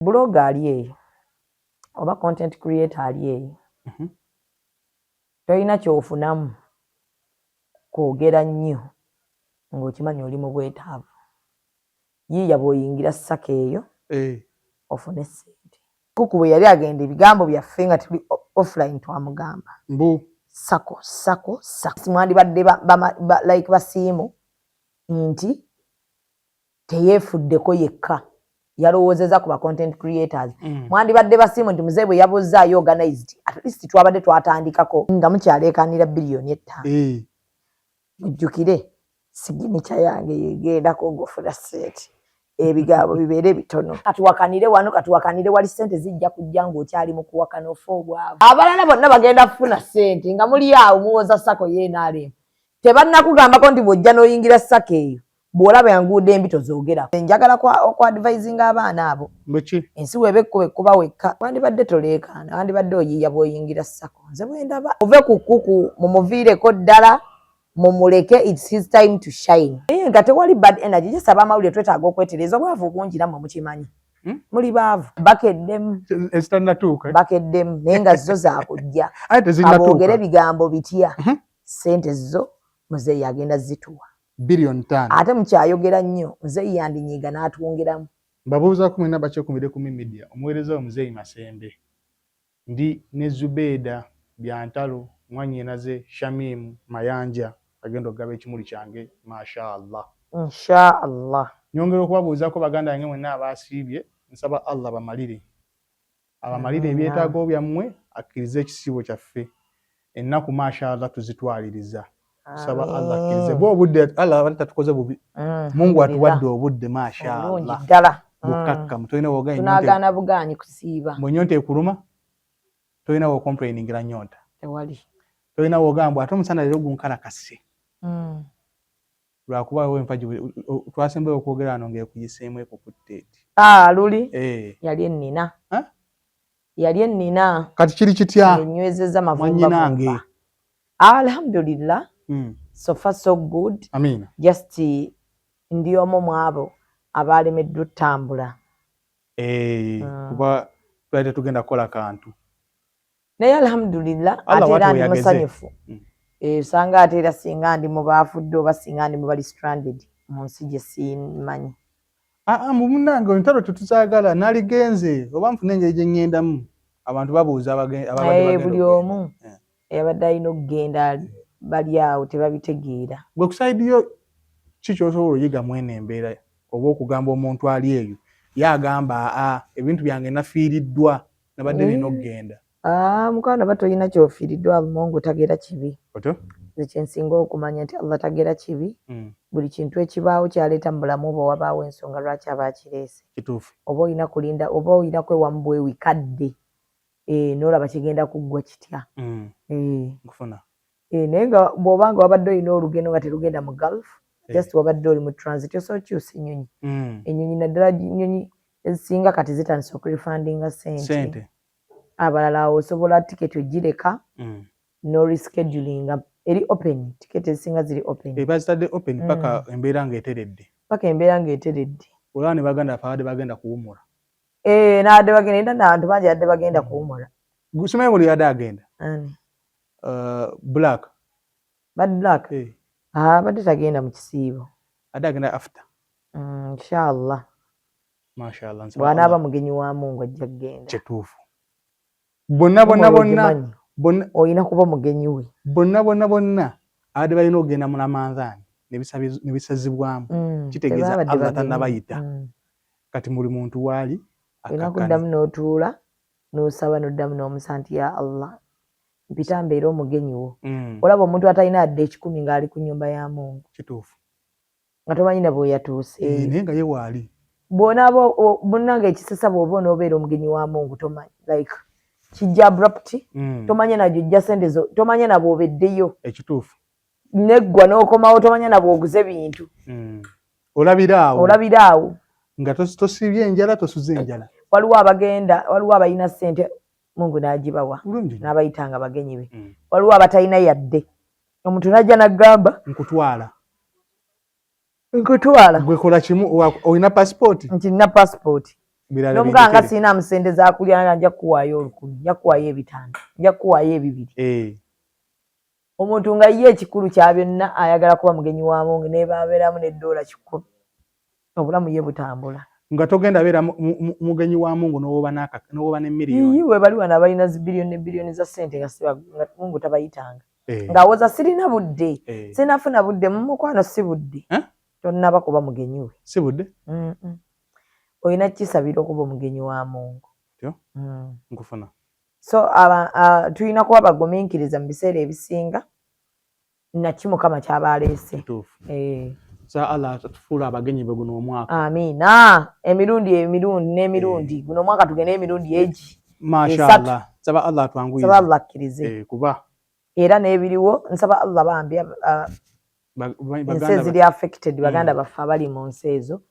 blogger ali eyo oba content creator ali eyo toyina kyofunamu kwogera nnyo ng'okimanyi oli mu bwetaavu. Yiiya bw'oyingira ssaka eyo ofune ssente. Kuku bwe yali agenda ebigambo byaffe nga tuli offline twamugamba sako mwandibadde like basiimu nti teyeefuddeko yekka yalowoozeza ku ba content creators. Mwandibadde basiimu nti muzeeyi bwe yabuzzaayo organized at least twabadde twatandikako nga mukyaleekaanira biliyoni 5. Mujjukire siginica yange yegendako ng'ofuna ssente. Ebigambo bibeere bitono. Katuwakanire wano, katuwakanire wali ssente zijja kujja ng'okyali mu kuwakana ofa obwavu. Abalala bonna bagenda kufuna ssente nga muli awo muwoza sako yeenaalemu. Tebannakugambako nti bw'ojja n'oyingira sako eyo bw'olaba enguudo embi tozoogera. Njagala okwadvisinga abaana abo. Ensi weeba ekkuba wekka. Wandibadde toleekaana, wandibadde oyiiya bw'oyingira sako. Nze bwe ndaba ove ku kkuku mumuviireko ddala. Mumuleke, it's his time to shine. Nga tewali bad energy. Just abamawulire twetaaga okwetereza obwavu bungi nammwe mukimanyi. Muli baavu. Bakeddemu. Ezitanatuuka. Bakeddemu naye nga zo zaakujja. Aboogere ebigambo bitya. Ssente zo muzeeyi agenda zituwa. Billion 5. Ate mukyayogera nnyo muzeeyi yandinyiiga n'atwongeramu. Mbabuuzaako mwena bakyekumbire ku media omuweereza omuzeeyi Masembe. Ndi ne Zubeeda Byantalo Mwanyinaze Shamimu Mayanja agenda okugaba ekimuli kyange mashaallah. Inshaallah. Nyongera okubabuuzaako baganda yange mwenna abaasiibye nsaba Allah bamalire. Abamalire ebyetaago byammwe akkirize ekisiibo kyaffe. Ennaku mashaallah tuzitwaliriza. Nsaba Allah akkirize. Bwe obudde Allah abadde tatukoze bubi. Mungu atuwadde obudde mashaallah. Ddala. Bukakkamu tolina woga nnyo. Tunaagaana bugaanyi kusiiba. Bw'ennyonta ekuluma tolina wo complainingira nnyonta. Tewali. Tolina wogambwa ate omusana leero gunkalakase. Lwakuba we mpagi twasembayo okwogera ano ng'ekuyiseemu ekukutteeti. Luli? Yali ennina. Yali ennina. Kati kiri kitya? Enywezezza mavumba nange. Alhamdulillah. So far so good. Amina. Just ndi omu mu abo abaalemeddwa ottambula. Kuba twali tugenda kukola kantu. Naye alhamdulillah ate era ndi musanyufu. Usanga ate era singa ndi mu baafudde oba singa ndi mu bali stranded mu nsi gye simanyi. Mumunange entalo tetuzaagala naligenze oba nfuna engeri gye ŋŋendamu abantu babuuza abadde buli omu eyabadde alina okugenda bali awo tebabitegeera. Gwe kusaidiyo ki ky'osobola oyiga mweno embeera oba okugamba omuntu ali eyo yagamba ebintu byange nafiiriddwa nabadde nina okugenda. Mukwana batoyina kyofiiriddwa Almongo tageera kibi. Nze kyensinga okumanya nti Allah tageera kibi. Buli kintu ekibaawo kyaleeta mu bulamu bwo wabaawo ensonga lwaki aba akireese. Kituufu. Oba olina kulinda oba olina kwewamu bwewikadde n'olaba kigenda kuggwa kitya. Nkufuna. Naye nga bw'obanga wabadde olina olugendo nga terugenda mu Gulf, just wabadde oli mu transit osobola okyusa ennyonyi. Ennyonyi naddala ennyonyi ezisinga kati zitandise okurifandinga ssente. Abalala osobola tiketi ogireka no rescheduling eri open tiketi ezisinga ziri open. Bazitadde open paka embeera ng'eteredde. Paka embeera ng'eteredde. Olaba ne baganda baabadde bagenda kuwumula. N'adde bagenda n'abantu bangi adde bagenda kuwumula. Gusimaye buli yadde agenda. Black. Bad Black. Badde tagenda mu kisiibo. Adde agenda after. Inshallah. Mashaallah. Bw'anaaba mugenyi wa Mungu ajja kugenda. Kituufu. Bonna oyina kuba mugenyi we. Bonna abadde balina okugenda mu Ramadhan ne bisazibwamu. Kitegeeza Allah tannabayita. Kati buli muntu waali olina kuddamu n'otuula n'osaba n'oddamu n'omusa nti ya Allah mpita mbeera omugenyi wo. Olaba omuntu atalina yadde 10 ng'ali ku nnyumba ya Mungu. Kituufu. Nga tomanyi na bwe yatuuse. Naye nga ye waali. Bonnanga ekisesa bw'oba onoobeera omugenyi wa Mungu tomanyi like kijja abrupt. Tomanya najjo jja sente zo tomanya na bw'obeddeyo. Ekituufu. Neggwa n'okomawo tomanya na bw'oguze bintu. Olabira awo. Nga tosibye enjala tosuze enjala. Waliwo abalina ssente Mungu n'agibawa n'abayitanga bagenyi be. Waliwo abatalina yadde. Omuntu n'ajja n'aggamba nkutwala. Nkutwala. Gwe kola kimu olina passport? Nti nina passport. N'omuganga sina musende za kulya nja kuwaayo 1000 nja kuwaayo 5 nja kuwaayo 2. Omuntu nga ye ekikulu kya byonna ayagala kuba mugenyi wa Mungu ne babeeramu n'eddoola 100 obulamu ye butambula nga togenda beera mugenyi wa Mungu n'oba ne miliyoni yiwe bali wana abalina zibbiliyoni ne biliyoni za ssente nga Mungu tabayitanga ng'awoza sirina budde sinafuna budde mu mukwano si budde tonnaba kuba mugenyi we si budde olina kisabira okuba omugenyi wa Mungu nkufuna so tulina kuba bagumiikiriza mu biseera ebisinga naki Mukama kyaba aleese sa Allah atufuula abagenyi be guno omwaka amiina emirundi n'emirundi guno omwaka tugende emirundi egi mashallah saba Allah atwanguyize saba Allah akkirize kuba era n'ebiriwo nsaba Allah bambi ensi eziri affected baganda baffe abali mu nsi ezo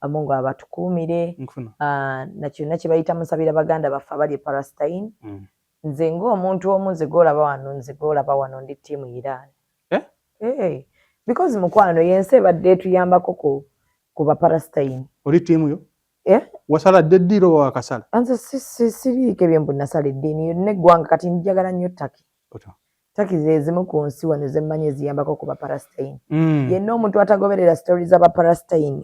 Mungu abatukuumire na kyonna kye bayita musabira baganda baffe abali e Palestine nze ng'omuntu omu nze golaba wano ndi ttiimu Iran because mukwano yensi ebadde etuyambako ku ba Palestine oli ttiimu yo wasala dde eddiiro oba wakasala nze siriiko ebyembu nasala eddiini yonna eggwanga kati njagala nnyo Taki zezimu ku nsi wano ze mmanyi eziyambako ku ba Palestine yenna omuntu atagoberera story za ba Palestine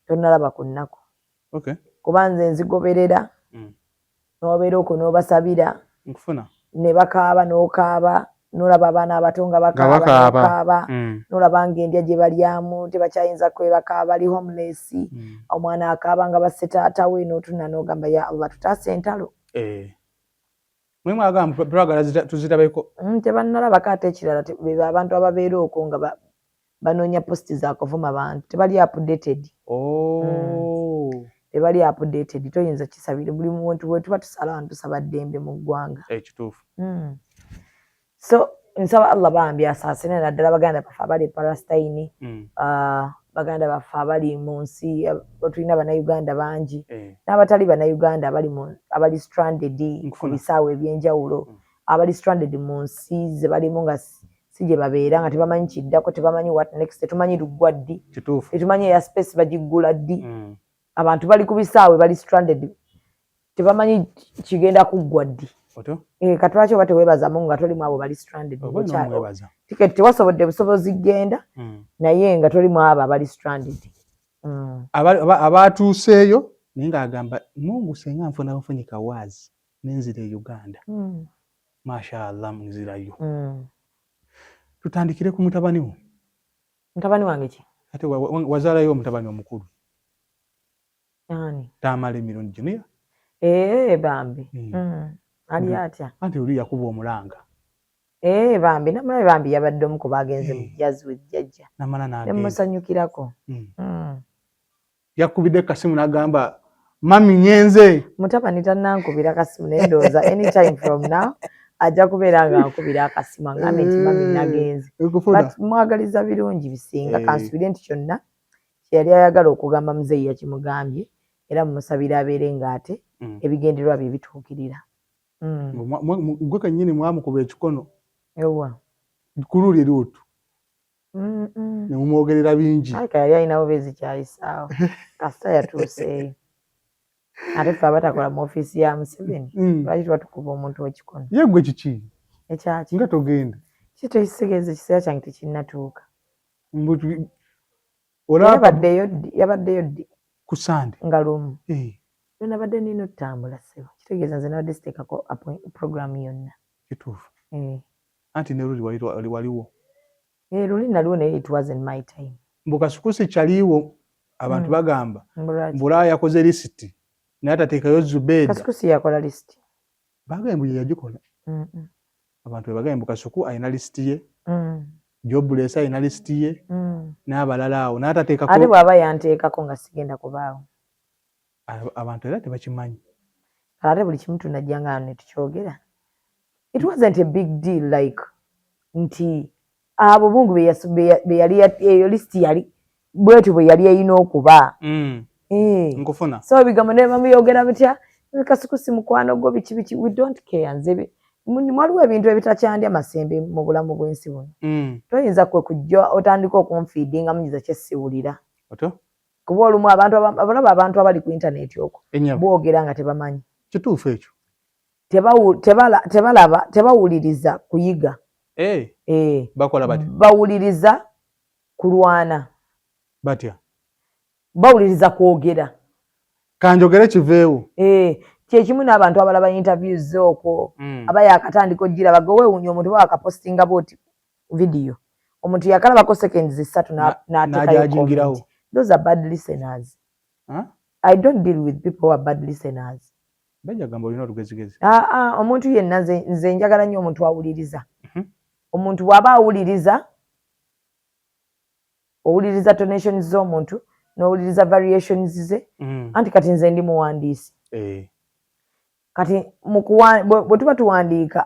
tonnalaba ku nnaku kuba nze nzigoberera n'obeera okwo n'obasabira ne bakaaba n'okaaba n'olaba abaana abato nga bakaaba n'olaba ng'endya gye balyamu tebakyayinza kwebaka bali homeless omwana akaaba nga basse taata we n'otuna n'ogamba ya Allah tutaase entalo mwe mwagamba twagala tuzitabeko tebannalabako ate ekirala abantu ababeera okwo nga banoonya posti za kuvuma bantu tebali updated tebali updated toyinza kisabire buli muntu bwe tuba tusala tusaba ddembe mu ggwanga ekituufu so nsaba Allah bambi asaasire naddala baganda baffe abali Palestine baganda baffe abali mu nsi tulina bannayuganda bangi n'abatali bannayuganda abali stranded ku bisaawe ebyenjawulo abali stranded mu nsi ze balimu nga si gye babeera nga tebamanyi kiddako tebamanyi what next tetumanyi luggwa ddi tetumanyi eya space bagiggula ddi abantu bali ku bisaawe bali stranded tebamanyi kigenda kuggwa ddi katwaki oba teweebaza Mungu nga tolimu abo bali stranded tiketi tewasobodde busobozi genda naye nga tolimu abo abali stranded abatuuseeyo naye ng'agamba Mungu senga nfuna bufunyika waazi n'enzira e Uganda mashallah munzirayo tutandikire ku mutabani wo mutabani wange ki ate wazaalayo omutabani omukulu ani Tamale emirundi Junior bambi ali atya anti oli yakuba omulanga bambi namulabe bambi yabadde omu ku bagenze mu jazz with jjajja nemusanyukirako yakubidde kasimu n'agamba mami nyenze mutabani tannankubira kasimu naye ndowooza anytime from now ajja kubeera nga nkubira akasimu aŋŋambe nti mami nagenze but mwagaliza birungi bisinga kansubire nti kyonna kyeyali ayagala okugamba muzeeyi yakimugambye era mumusabira abeere ng'ate ebigendererwa bye bituukirira gwe kennyini mwamukuba ekikono ewa kululi luutu ne mumwogerera bingi yali alinawo bezikyayisaawo kasita yatuuseeyo ate ffe abatakola mu ofiisi ya Museveni lwaki tuba tukuba omuntu w'ekikono ye gwe kiki ekyaki nga togenda kitekisegeeza ekiseera kyange tekinnatuuka yabaddeyo ddi ku Sande nga lumu nabadde nina otutambula ssebo kitegeeza nze nabadde siteekako programu yonna kituufu anti ne luli waliwo luli naliwo naye it wasn't my time mbukasukusi kyaliwo abantu bagamba mbula yakoze lisiti naye atateekayo Zubeda kasukusi yakola lisiti bagamba mbu ye yagikola abantu bebagamba mbukasuku alina lisiti ye Jobless alina lisiti ye n'abalala awo n'atateekako ate bw'aba yanteekako nga sigenda kubaawo abantu era tebakimanyi ate buli kimu tunajja nga ne tukyogera it wasn't a big deal like nti abo Mungu be yali eyo lisiti yali bwetu bwe yali eyina okuba nkufuna so bigambo ne bamuyogera bitya kasukusi mukwano gwo biki we don't care nze mwaliwo ebintu ebitakyandya masembe mu bulamu bw'ensi buno toyinza kwe kujja otandika okunfiidinga munyiza kyesiwulira kuba olumu abantu abali ku internet okwo boogera nga tebamanyi kituufu ekyo tebawuliriza kuyiga bakola bati bawuliriza kulwana batya bawuliriza kwogera kanjogere kiveewo kyekimu n'abantu abalaba interviews okwo aba yakatandika ojjira bago weewuunya omuntu bwakapostinga booti video omuntu yakalabako seconds 3 n'ateekayo. Those are bad listeners. I don't deal with people who are bad listeners. Bajagamba olina olugezigezi. Omuntu yenna nze njagala nnyo omuntu awuliriza. Omuntu bw'aba awuliriza owuliriza tonations z'omuntu n'owuliriza variations ze anti kati nze ndi muwandiisi. Kati bwe tuba tuwandiika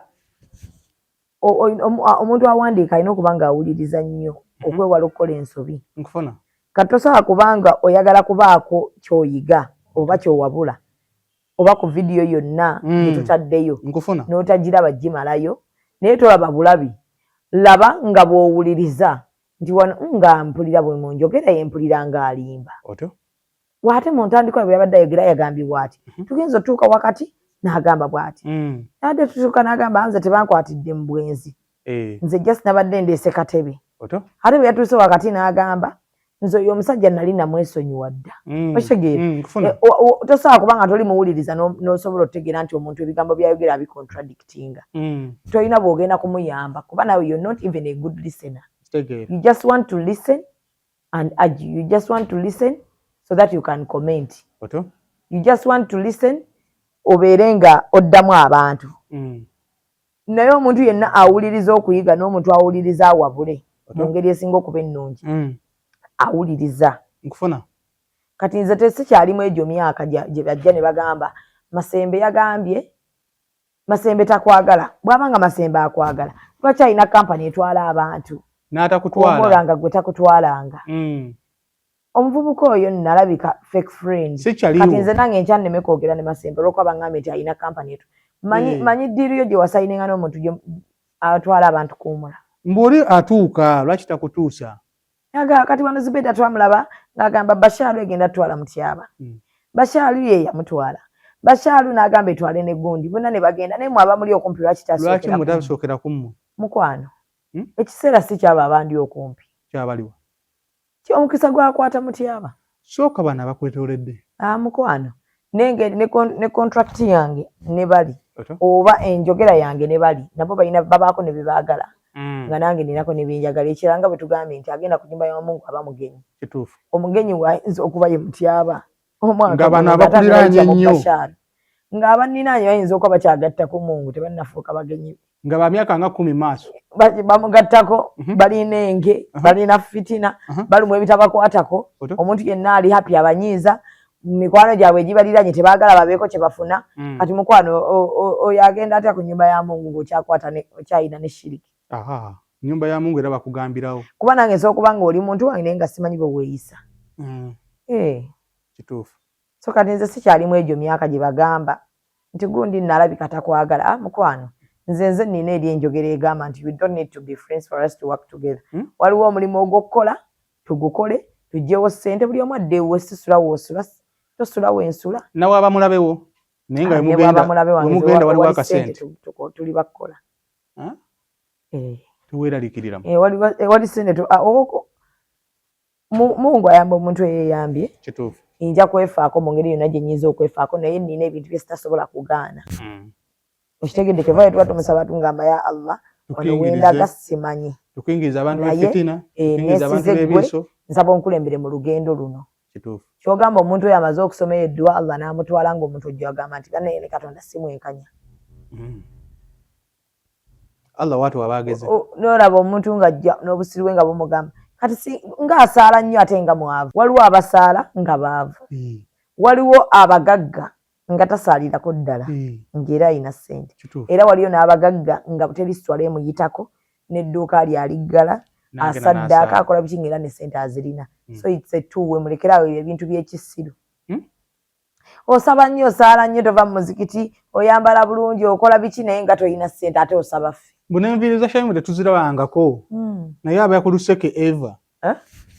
omuntu awandiika alina okuba nga awuliriza nnyo okwewala okukola ensobi. Nkufuna. Kati tosobola kubanga oyagala kubaako ky'oyiga oba ky'owabula oba ku vidiyo yonna gye tutaddeyo n'otagiraba gimalayo naye tolaba bulabi. Laba nga bw'owuliriza nti wano nga mpulira bwe munjogera yempulira ng'alimba. Waate mu ntandikwa bwe yabadde ayogera yagambye bw'ati tugenza otuuka wakati n'agamba bw'ati nadde tutuuka n'agamba nze tebankwatidde mu bwenzi nze just nabadde ndeese katebe ate bwe yatuuse wakati n'agamba nze oyo omusajja nali namwesonyiwa dda. Okitegeera tosobola kubanga toli muwuliriza n'osobola okutegeera nti omuntu ebigambo byayogera abicontradictinga. Tolina bw'ogenda kumuyamba kuba nawe you're not even a good listener. You just want to listen and argue. You just want to listen so that you can comment. You just want to listen obeere nga oddamu abantu. Naye omuntu yenna awuliriza okuyiga n'omuntu awuliriza awabule mu ngeri esinga okuba ennungi awuliriza. Nkufuna. Kati nze tesikyalimu egyo myaka gye bajja ne bagamba Masembe yagambye Masembe takwagala. Bw'abanga Masembe akwagala lwaki alina kampani etwala abantu n'atakutwala omulanga gwe takutwalanga. Omuvubuka oyo nalabika fake friend. Kati nze nange nkya nneme kwogera ne Masembe olw'okuba ngambye nti alina kampani etu. Manyi ddiiru yo gye wasayininga n'omuntu atwala abantu kuwumula. Mbuli atuuka lwaki takutuusa? Kati wano Zibeda twamulaba ng'agamba Basharu egenda tutwala Mutyaba. Basharu ye yamutwala. Basharu n'agamba etwale ne Gundi bonna ne bagenda naye mwaba muli okumpi lwaki tasookera kumwe? Mukwano. Ekiseera si kyaba abandi okumpi. Kyabaliwa. Omukisa gwakwata Mutyaba. Sooka bano abakwetoledde. Mukwano. Ne contract yange ne bali. Oba enjogera yange ne bali. Nabo balina babaako ne bebaagala. Nga nange ninako ne binjagala ekiranga bwe tugambye nti agenda ku nnyumba ya Mungu aba mugenyi. Kituufu. Omugenyi wayinza okuba ye Mutyaba. Nga bano abakuliraanye nnyo. Nga abaninaanye bayinza okuba bakyagattako Mungu tebannafuuka bagenyi. Nga ba myaka nga 10 maaso. Bamugattako balina enge balina fitina balumu ebitabakwatako omuntu yenna ali happy abanyiiza mikwano gyabwe egibaliranye tebaagala babeeko kye bafuna. Kati mukwano oyo agenda atya ku nnyumba ya Mungu ng'okyakwata okyayina ne shiriki. Nnyumba ya Mungu era bakugambirawo. Kuba nange nsobola okuba nga oli muntu wange naye nga simanyi bwe weeyisa. Kituufu. So kati nze sikyalimu egyo myaka gye bagamba nti Gundi nalabika takwagala. Mukwano nze nina eri enjogera egamba nti we don't need to be friends for us to work together. Waliwo omulimu ogw'okukola tugukole tuggyewo ssente buli omu adde ewe sisula woosula tosula wensula. Nawe abamulabewo naye nga wemugenda waliwo akasente. Tuli bakukola. Tuweeraliikiriramu. Wali ssente Mungu ayamba omuntu eyeeyambye. Kituufu. Nja kwefaako mu ngeri yonna gye nnyinza okwefaako naye nina ebintu bye sitasobola kugaana. Okitegedde kyova tuba tumusaba tungamba ya Allah wano wendaga simanyi. Tukingiriza abantu b'efitina, tukingiriza abantu b'ebiso. Nsaba onkulembere mu lugendo luno. Kituufu. Kyogamba omuntu oyo amaze okusoma eddwa Allah n'amutwala ng'omuntu ojja agamba nti banaye ne Katonda simwenkanya. Allah watu wabaageze. N'olaba omuntu ng'ajja n'obusiru bwe nga bumugamba kati ng'asaala nnyo ate nga mwavu. Waliwo abasaala nga baavu. Waliwo abagagga nga tasaalirako ddala ng'era alina ssente. Era waliyo n'abagagga nga terisitwala emuyitako n'edduuka lyaliggala asaddaaka akola biki ng'era ne ssente azirina. So it's a two-way mulekerawo ebintu by'ekisiru. Osaba nnyo osaala nnyo tova mu muzikiti oyambala bulungi okola biki naye nga toyina ssente ate osaba ffe. Buna enviiri za Shaimu tetuzirabangako naye aba yakuluseke Eva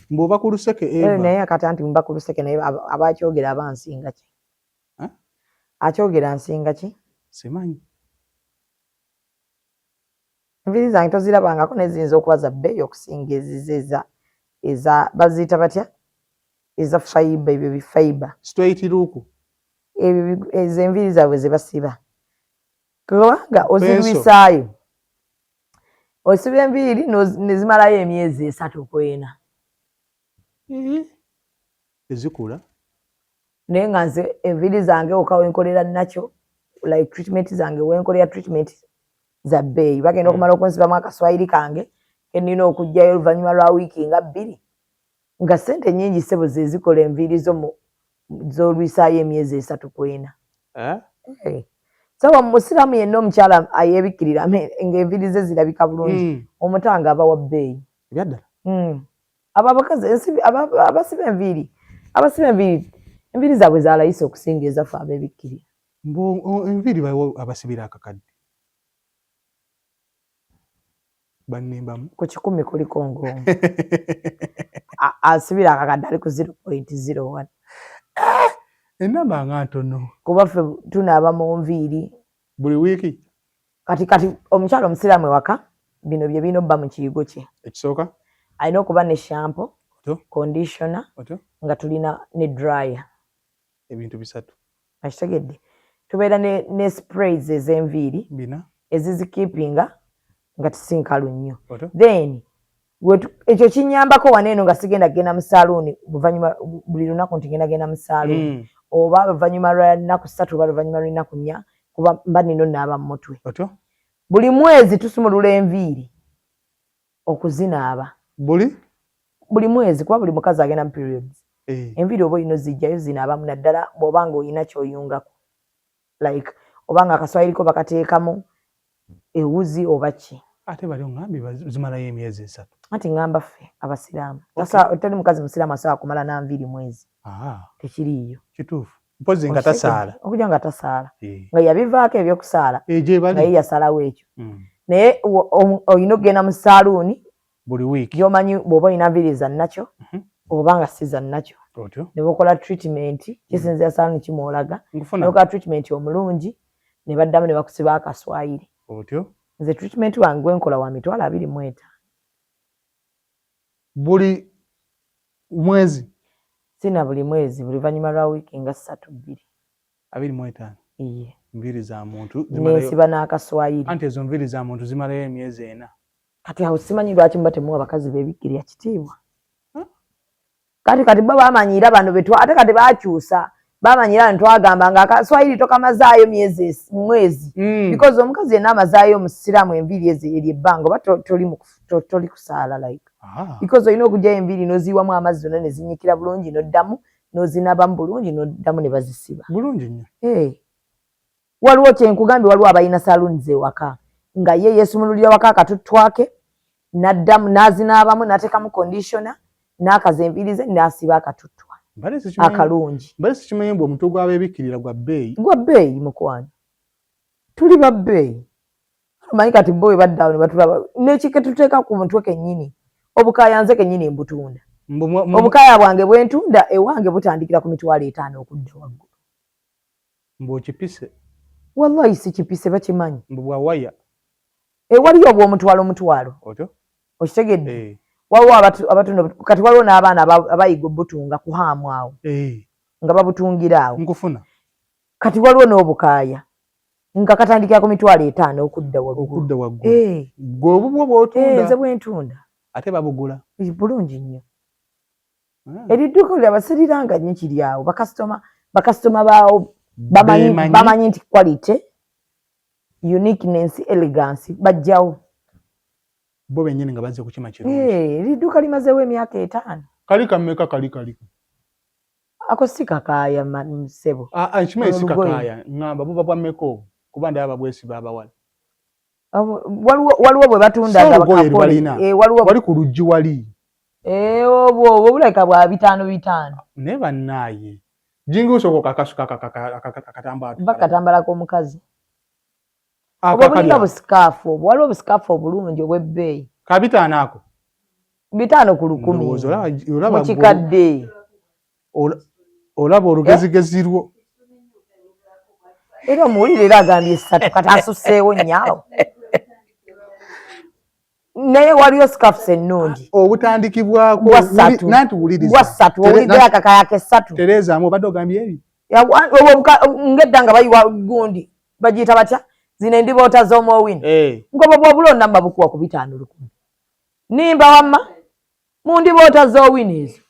Mboba ku luseke Eva. Naye akati anti mba ku luseke naye abakyogera abansinga ki? Akyogera nsinga ki? Simanyi. Enviiri zange tozirabangako neziyinza okuba za bbeeyi okusinga eza baziyita batya? Eza fiber, ebyo bifiber. Straight luku. Ezo enviiri zaabwe ze basiba. Kubanga ozirwisaayo. Osiba enviiri nezimalayo emyezi 3 ku 4. Ezikula. Naye nga nze enviiri zange oka wenkolera nakyo, like treatment zange wenkolera treatment za bbeeyi. Bagenda okumala okunsibamu akaswayiri kange ke nnina okujjayo oluvannyuma lwa wiiki nga 2. Nga ssente nnyingi ssebo ze zikola enviiri z'olwisaayo emyezi 3 ku 4. So omusiraamu yenna omukyala ayeebikkirira ng'enviiri ze zirabika bulungi, omutanga aba wa bbeeyi. Ebyaddala? Abo abakazi abasiba enviiri, enviiri zaabwe zalayisa okusinga ezaffe abeebikkirira. Enviiri bawo abasibira akakadde. Bannembamu. Ku 10 kuliko ng'omu. Asibira akakadde ali ku 0.01. Ennamba nga ntono. Kuba ffe tunaaba mu nviiri. Buli wiiki? Kati omukyala omusiraamu ewaka, bino bye birina obba mu kiyigo kye. Ekisooka? Alina okuba ne shampoo, conditioner, nga tulina ne dryer. Ebintu 3. Akitegedde. Tubeera ne sprays ez'enviiri. Bina. Ezizikeepinga nga tisinkalu nnyo. Then ekyo kinyambako waneeno nga sigenda kugenda mu saluuni oluvannyuma buli lunaku nti genda mu saluuni. Oba oluvannyuma lwa nnaku 3 oba oluvannyuma lw'ennaku 4 kuba mba nina onaaba mu mutwe. Buli mwezi tusumulula enviiri okuzinaaba. Buli mwezi kuba buli mukazi agenda mu periods. Enviiri oba olina ozijjayo zinaabamu naddala bw'oba nga olina ky'oyungako. Like oba nga akaswayiriko bakateekamu ewuzi oba ki. Ate bali ongambi zimalayo emyezi 3. Ati ngamba ffe abasiraamu. Teri mukazi musiraamu asobola kumala na nviiri mwezi. Tekiriiyo. Kituufu. Mpozi nga tasaala. Okuja nga tasaala. Nga yabivaako ebyokusaala. Nga ye yasalawo ekyo. Naye olina okugenda mu saaluuni buli wiiki. Gy'omanyi bw'oba olina nviiri za nnakyo oba nga si za nnakyo. Ne bakola treatment kisinzira saaluuni kimwolaga. Ne bakola treatment omulungi ne baddamu ne bakusiba akaswayiri. Nze treatment wange gwenkola wa mitwalo 25. Buli mwezi? Sina buli mwezi, buli luvannyuma lwa wiiki nga 3-2. 25? Iye. Nviiri za muntu nesiba n'akaswayiri. Anti ezo nviiri za muntu zimalayo emyezi 4. Kati awo simanyi lwaki muba temuwa abakazi beebikkirira kitiibwa. Kati bo bamanyira bano ate kati baakyusa. Bamanyira ntwagamba nga akaswayiri tokamazaayo mwezi. Because omukazi yenna amazaayo omusiraamu enviiri eri ebbanga oba toli kusaala like. Because olina okugyayo enviiri n'oziiwamu amazzi zonna ne zinyikira bulungi n'oddamu n'ozinaabamu bulungi n'oddamu ne bazisiba. Bulungi nnyo. Waliwo kyenkugambye waliwo abalina saluuni z'ewaka nga ye yeesumululira waka akatuttwake n'addamu n'azinaabamu n'ateekamu conditioner n'akaza enviiri ze n'asiba akatuttwa. Akalungi. Mbale sikimanyi mbu omutwe gw'abeebikkirira gwa bbeeyi. Gwa bbeeyi mukwano. Tuli ba bbeeyi. Omanyi kati bo bwe badda awo ne batulaba n'ekike tuteeka ku mutwe kennyini. Obukaaya nze kennyini mbutunda. Obukaaya bwange bwe ntunda ewange butandikira ku mitwalo 5 okudda waggulu. Mbw'okipise? Wallahi si kipise bakimanyi. Mbu bwa waya? Waliyo obw'omutwalo. Okitegedde? Waliwo abatunda kati waliwo n'abaana abayiga obutunga ku haamu awo. Nga babutungira awo. Nkufuna. Kati waliwo n'obukaaya nga katandikira ku mitwalo 5 okudda waggulu. Gwe obubwo bw'otunda? Nze bwe ntunda. Ate babugula? Bulungi nnyo. Eridduuka lya basiriranga nnyo kiri awo. Bakasitoma baawo bamanyi nti quality, uniqueness, elegance bajjawo. Bo bennyini nga bazze kukima kirungi. Eridduuka limazeewo emyaka 5. Kali kammeka kali? Ako si kakaaya ssebo. Kimanyi si kakaaya. Ngamba buba bwa mmeka obwo? Kuba ndaba bwesiba abawala. Waliwo bwe batunda wali ku luggi wali. Obwo bulabika bwa 5. Naye bannaaye. Jinguusoko kakasuka akatambala. Bakatambala k'omukazi. Oba bulina busikaafu obwo. Waliwo obusikaafu obulungi obw'ebbeeyi. Ka 5 ako? 5 ku 10 mu kikadde olaba olugezigezirwo era omuwulire era agambye 3 kati asusseewo nnyo naye waliyo scarfs ennungi obutandikibwako nanti wuliriza bwa 3 owulidde akakaya ke 3 Tereza obadde ogambye ebi ngedda nga bayiwa gundi bagiyita batya zino endiboota z'omwowino ngobo bw'obulonda mbabukuwa ku 5 10 nimba wamma mu ndiboota z'owino ezo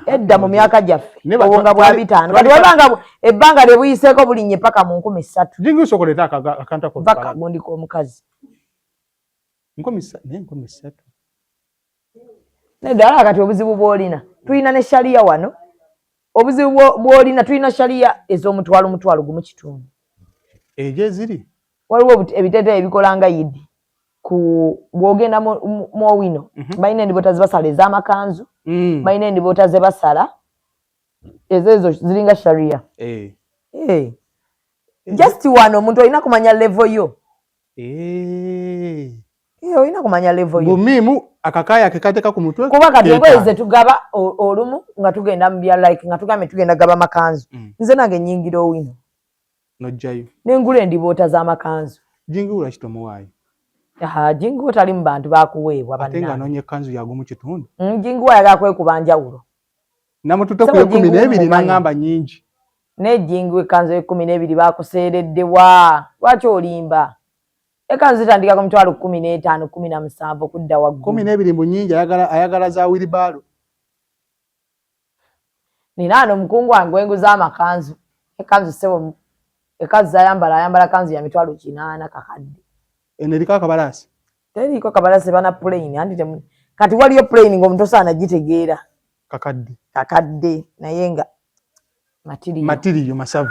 edda mu myaka gyaffe obwo nga bwa 5 kati wabanga ebbanga lye buyiseeko bulinnye paka mu 3,000 jingi sokoleta akanta ko paka gundi k'omukazi 3 nedala kati obuzibu bw'olina tulina ne sharia wano obuzibu bw'olina tulina sharia ez'omutwalo gumu kitundu ejo ziri waliwo ebiteeteeyi ebikolanga yidi bw'ogenda mwowino balina endiboota ze basala ez'amakanzu balina endiboota ze basala ezo ziringa sharia just wano omuntu olina kumanya level yo olina kumanya level yo bumimu akakaya akekateka ku mutwe kuba kati engoye ze tugaba olumu nga tugenda mu bya like nga tugambe tugenda gaba makanzu nze nange nnyingira owino nojjayo n'engula endiboota z'amakanzu jingiwula kitomuwaayo jingiwa tali mu bantu bakuweebwa ate nga noonye ekkanzu yago mu kitundu jingiwa yagala kwekuba njawulo namututte ku 12 n'angamba nnyingi ne jingiwa ekkanzu 12 bakuseereddewa lwaki olimba ekanzu zitandika ku 15 17 kudda waggulu 12 mu nnyingi ayagala za wilibaalo nina ano omukungu wange wenguza amakanzu ekanzu sebo ekanzu zayambala kanzu ya 800 kakadde eneriko akabalasi teriko kabalasi bana plane anti kati waliyo plane ng'omuntu osaana gitegeera kakadde naye nga matiriyo masavu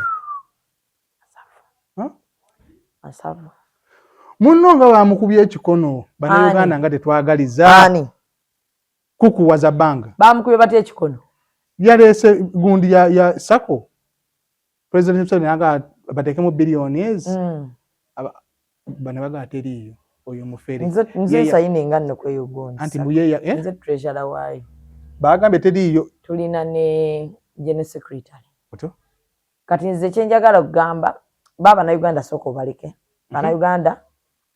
munno nga bamukubye ekikono bannayuganda nga tetwagaliza kukuwaza bbanga bamukubye batya ekikono yaleese gundi ya sako president Museveni nga bateekemu billions bana baga teriyo oyo mufere nze sayininga nno kweyogonza anti muyeya nze treasurer waayo bagambe teriyo tulina ne general secretary oto kati nze kyenjagala okugamba baba na Uganda soko baleke bana Uganda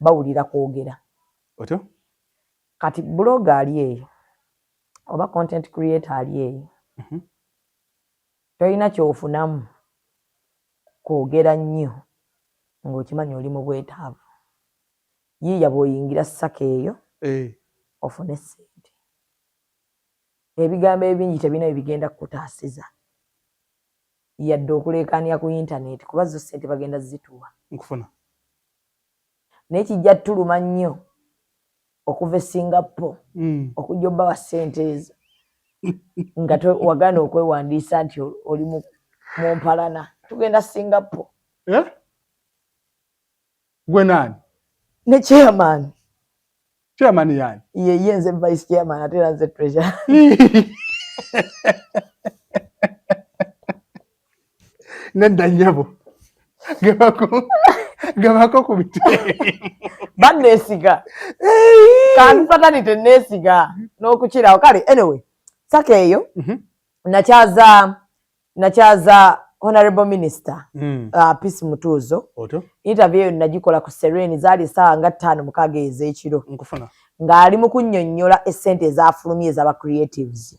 bawulira kwogera oto kati blogger ali eyo oba content creator ali eyo toyina kyofunamu kwogera nnyo ng'okimanyi oli mu bwetaavu yiiya bw'oyingira ssaka eyo ofune ssente ebigambo ebingi tebina ebigenda kukutaasiza yadde okuleekaanya ku intaneti kuba zo ssente bagenda zituwa nkufuna naye kijja tuluma nnyo okuva e Singapore okujja obba wa ssente ezo nga wagaana okwewandiisa nti oli mu mpalana tugenda Singapore gwe nani ne chairman yani ye nze vice chairman ate era nze treasurer nedda nnyabo gabako ku bitwe banneesiga kanfatanite neesiga n'okukirawo kale anyway saka eyo nakyaza honorable minister Peace Mutuuzo interview eyo nagikola ku Sereni zaali essaawa nga 5:06 ez'ekiro ng'ali mu kunnyonnyola essente ezafulumye ez'aba creatives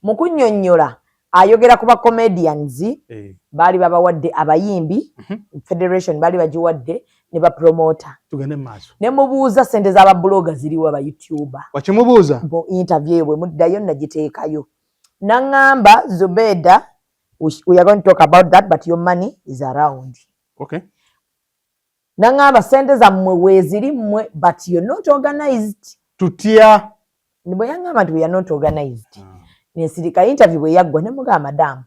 mu kunnyonnyola ayogera ku ba comedians baali babawadde abayimbi federation baali bagiwadde ne ba promoter tugende maaso ne mubuuza ssente z'aba blogger ziriwa ba YouTuber wakimubuuza mu interview bwe muddayo nagiteekayo nangamba Zubeda we are going to talk about that but your money is around okay nangamba ssente zammwe weeziri mmwe but you're not organized tutya bwe yangamba nti we are not organized nensirika interview bwe yaggwa ne mugamba madamu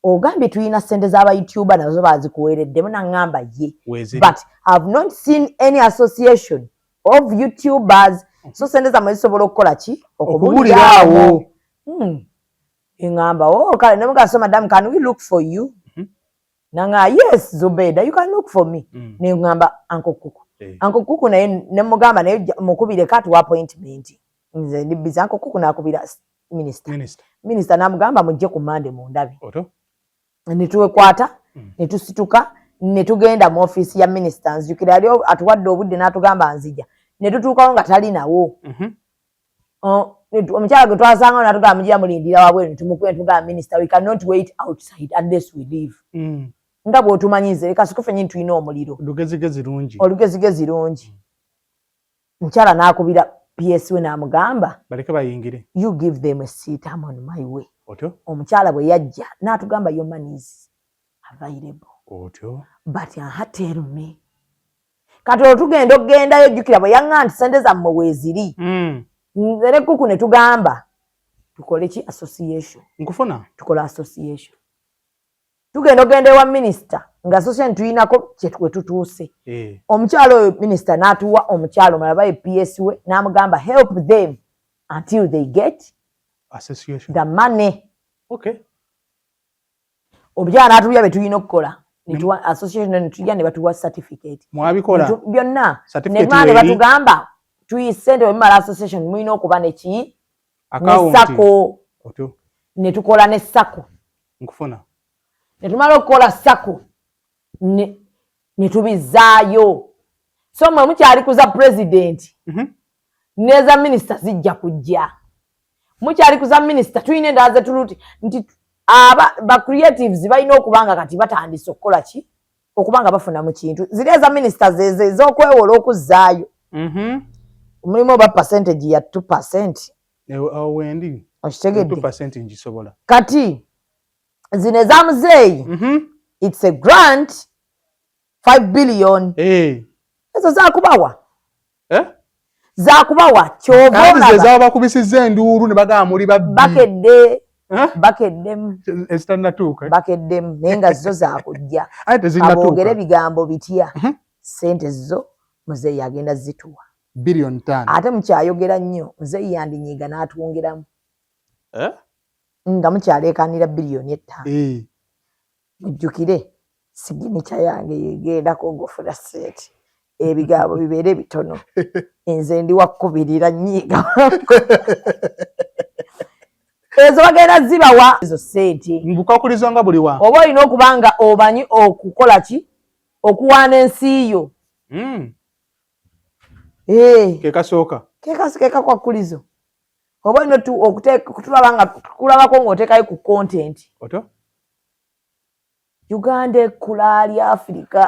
ogambye tulina ssente z'aba YouTuber nazo bazikuweereddemu nangamba ye but I've not seen any association of YouTubers so ssente zammwe zisobola okukola ki okubuliraawo engamba kale ne mugamba so madam can we look for you nanga yes Zubeda you can look for me ne ngamba Uncle Kuku Uncle Kuku naye ne mugamba naye mukubire katu appointment nze ndi busy. Uncle Kuku nakubira minister namugamba mujje ku Monday mu ndabe ne tuwekwata ne tusituka ne tugenda mu office ya minister nzukira ali atuwadde obudde n'atugamba nzija ne tutuukawo nga tali nawo omukyala gwe twasanga n'atugamba mujja mulindira wabwe tumukuye tugamba minister we cannot wait outside unless we leave nga bw'otumanyize leka sikufe nyini tulina omuliro olugezigezi lungi mukyala n'akubira PS we n'amugamba baleke bayingire you give them a seat I'm on my way omukyala bwe yajja n'atugamba your money is available but tell me kati otugenda okugendayo jjukira bwe yaŋŋa nti sente zammwe weeziri nzere Kuku ne tugamba tukole ki association nkufuna tukola association tugenda okugenda ewa minisita nga association tuyinako kyetwe tutuuse omukyalo oyo minisita n'atuwa omukyalo omulala baye PS we n'amugamba help them until they get association the money omukyala n'atubya bye tulina okukola netuwa association netujja ne batuwa certificate mwabikola byonna ne batugamba tuyisente wemala association mulina okuba neki nesako ne tukola ne sako nkufuna ne tumala okukola sako ne tubizaayo so mwe mukyali kuza president neza minister zijja kujja mukyali kuza minister tuyina endala ze tuluti nti ba creatives balina okubanga kati batandise okukola ki okubanga bafuna mu kintu ziri eza minister zeze ez'okwewola okuzzaayo mulimu oba percentage ya 2%. Wendi okitegedde 2% ngisobola kati zino eza muzeeyi it's a grant 5 billion ezo zakubawa zakubawa kyova zabakubisizza enduulu ne bagamba muli babbi bakeddemu ezitanatuuka bakeddemu naye nga zo zakujja aboogere ebigambo bitya sente zo muzeeyi agenda zituwa billion 5 ate mukyayogera nnyo muzeeyi yandinyiiga n'atwongeramu nga mukyaleekaanira biliyoni 5 mujjukire siginica yange yegendako ngofuna sente ebigambo bibeere bitono nze ndi wakkubirira nnyiiga ezo bagenda zibawa ezo sente mbukakulizo nga buli wa oba olina okuba nga obanyi okukola ki okuwaana ensi yo kekasooka kekakwakulizo oba olina kutulaba nga kulabako ng'oteekayo ku content Uganda ekkula lya Africa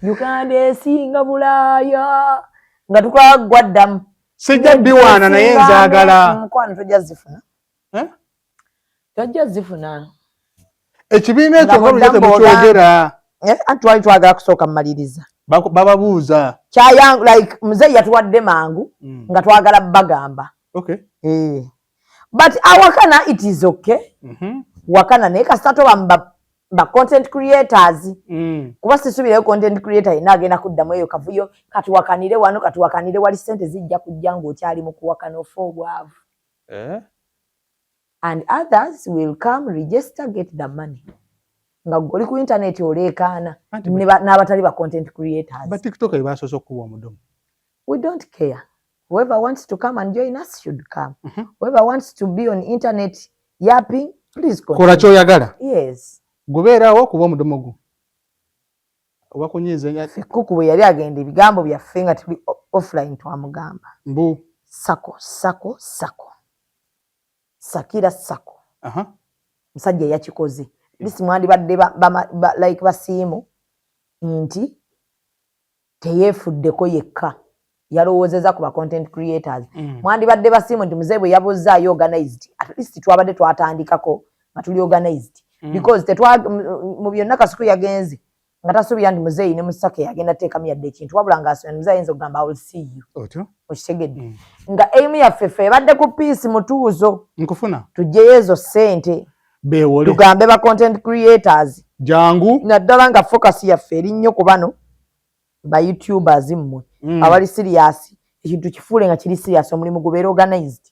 Uganda esinga Bulaaya nga tukola gwaddamu sijja biwaana naye nzaagala mukwano tojja zifuna tojja zifuna ekibiina ekyo nga lujja temukyogera anti twali twagala kusooka mmaliriza bababuuza kyayangu like muzeeyi yatuwadde mangu nga twagala bagamba but awakana it is okay wakana naye kasita toba ba content creators kuba sisubireyo content creator yina agenda kuddamu eyo kavuyo katuwakanire wano katuwakanire wali sente zijja kujja ng'okyali mu kuwakana ofa obwavu and others will come register get the money nga goli ku internet oleekaana n'abatali ba content creators ba TikTok basoose okuwa omudomo we don't care whoever wants to come and join us should come whoever wants to be on internet yapping please kola kyoyagala yes gubeerawo kuba omudomo gwo oba kunyiiza Kuku bwe yali agenda ebigambo byaffe nga tuli offline twamugamba mbu sako sakira sako musajja yakikoze lisi mwandibadde like basiimu nti teyeefuddeko yekka yalowoozeza ku ba content creators mwandibadde basiimu nti muzeeyi bwe yabuzzaayo organized at least twabadde twatandikako nga tuli organized because mu byonna kasuku yagenze nga tasuubira nti muzeeyi ne musake yagenda teekamu yadde ekintu wabula ng'asomya muzeeyi ayinza okugamba I will see you okitegedde nga aimu yaffe ffe ebadde ku piisi mutuuzo nkufuna tuggyeyo ezo ssente beewole tugambe ba content creators jangu naddala nga focus yaffe eri nnyo ku bano ba youtubers mmwe abali serious ekintu kifuule nga kiri serious omulimu gubeera organized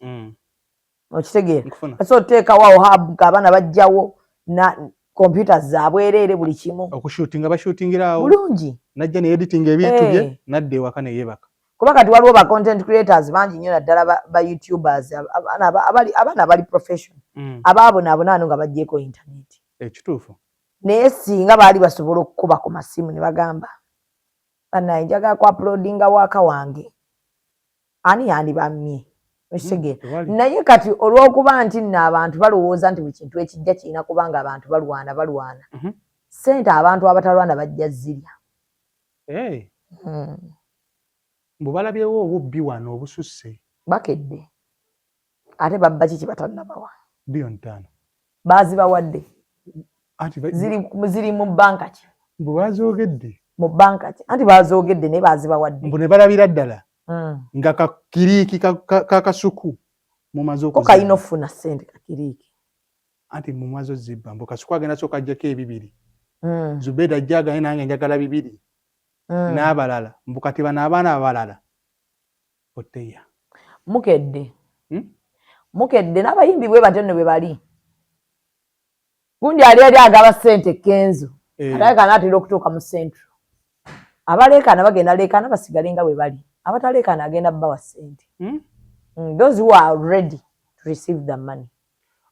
okitegeera so oteekawo awo hub abaana bajjawo computers zabwerere buli kimu okushootinga bashootingirawo bulungi najja ne editing ebintu bye nadde ewaka ne yebaka kuba kati waliwo ba content creators bangi nnyo naddala ba YouTubers abaana abali profession abaabonabona ano nga baggyeko internet ekituufu naye singa baali basobola okukuba ku masimu ne bagamba banaye njagala ku uploadinga waaka wange ani yandibamye naye kati olw'okuba nti nno abantu balowooza nti buli kintu ekijja kirina kubanga abantu balwana ssente abantu abatalwana bajja zirya mbu balabyewo obubbi wano obususse bakedde ate babba kiki batannabawa bilioni 5 baazibawadde ziri mu banka ki mbu bazoogedde mu banka ki anti bazoogedde naye baazibawadde mbu ne balabira ddala nga kakiriiki kakasuku mumaze ko kayina okufuna ssente kakiriiki anti mumaze ozibba mbu kasuku agenda soka ajjako ebibiri Zubeda ajjaga nange njagala bibiri n'abalala mbu kati bano abaana abalala oteya mukedde n'abayimbi bwe batyo nno bwe bali gundi ali agaba ssente kenzo ataleekaana atera okutuuka mu centro abaleekaana bagenda leekaana basigale nga bwe bali abataleekaana agenda bbawa ssente those who are ready to receive the money.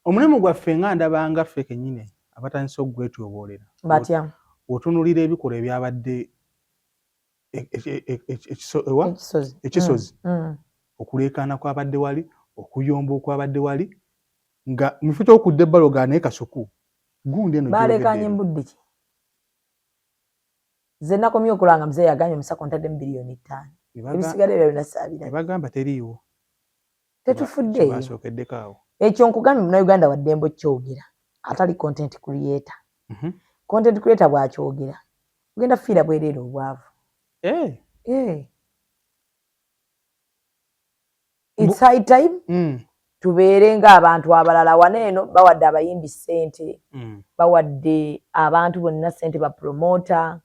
Omulimu gwaffe nga ndabanga ffe kennyini abatandise okugwetyoboolera batya otunulira ebikolwa ebyabadde ekisozi okuleekaana kwabadde wali okuyomba okwabadde wali nga mufite okudde baloga naye kasuku gundi eno baleekaanye mbudde ki ze nakomye okulanga mzee yaganye omusako ntadde mu bilioni 5 ebisigale byo binasaabira bagamba teriiwo tetufudde basookeddeko awo ekyo nkugambye muna Uganda waddembo kyogera atali content creator content creator bwakyogera ugenda fiira bwereere obwavu it's high time tubeere ng'abantu abalala waneeno bawadde abayimbi ssente bawadde abantu bonna ssente bapromota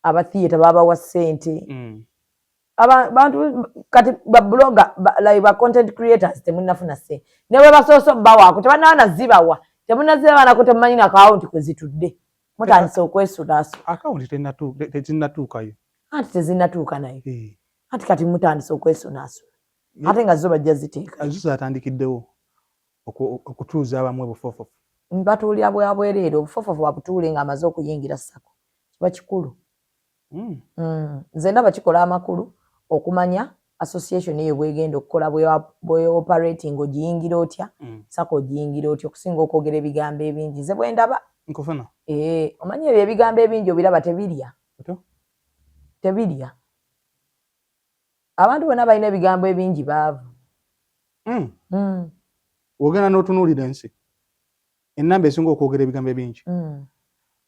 abatheatre babawa ssente abantu kati babloga ba content creators temunnafuna ssente ne bwe basoosa bawaako tebannawana zibawa temunnazibawanako temumanyi na akawunti kwe zitudde mutandise okwesulaasula akawunti tezinnatuukayo anti tezinnatuuka nayo anti kati mutandise okwesunaasula ate nga zo bajja ziteeka zo zatandikiddewo okutuuza abamu obufofofu batuulira bwabwereere obufofofu babutuule ng'amaze okuyingira ssako kiba kikulu nze ndaba kikola amakulu okumanya association eyo bwegenda okukola bwe operating ogiyingira otya sako ogiyingira otya okusinga okwogera ebigambo ebingi nze bwe ndaba nkufuna omanyi ebyo ebigambo ebingi obiraba tebirya abantu bonna balina ebigambo ebingi baavu ogenda n'otunuulira ensi ennamba esinga okwogera ebigambo ebingi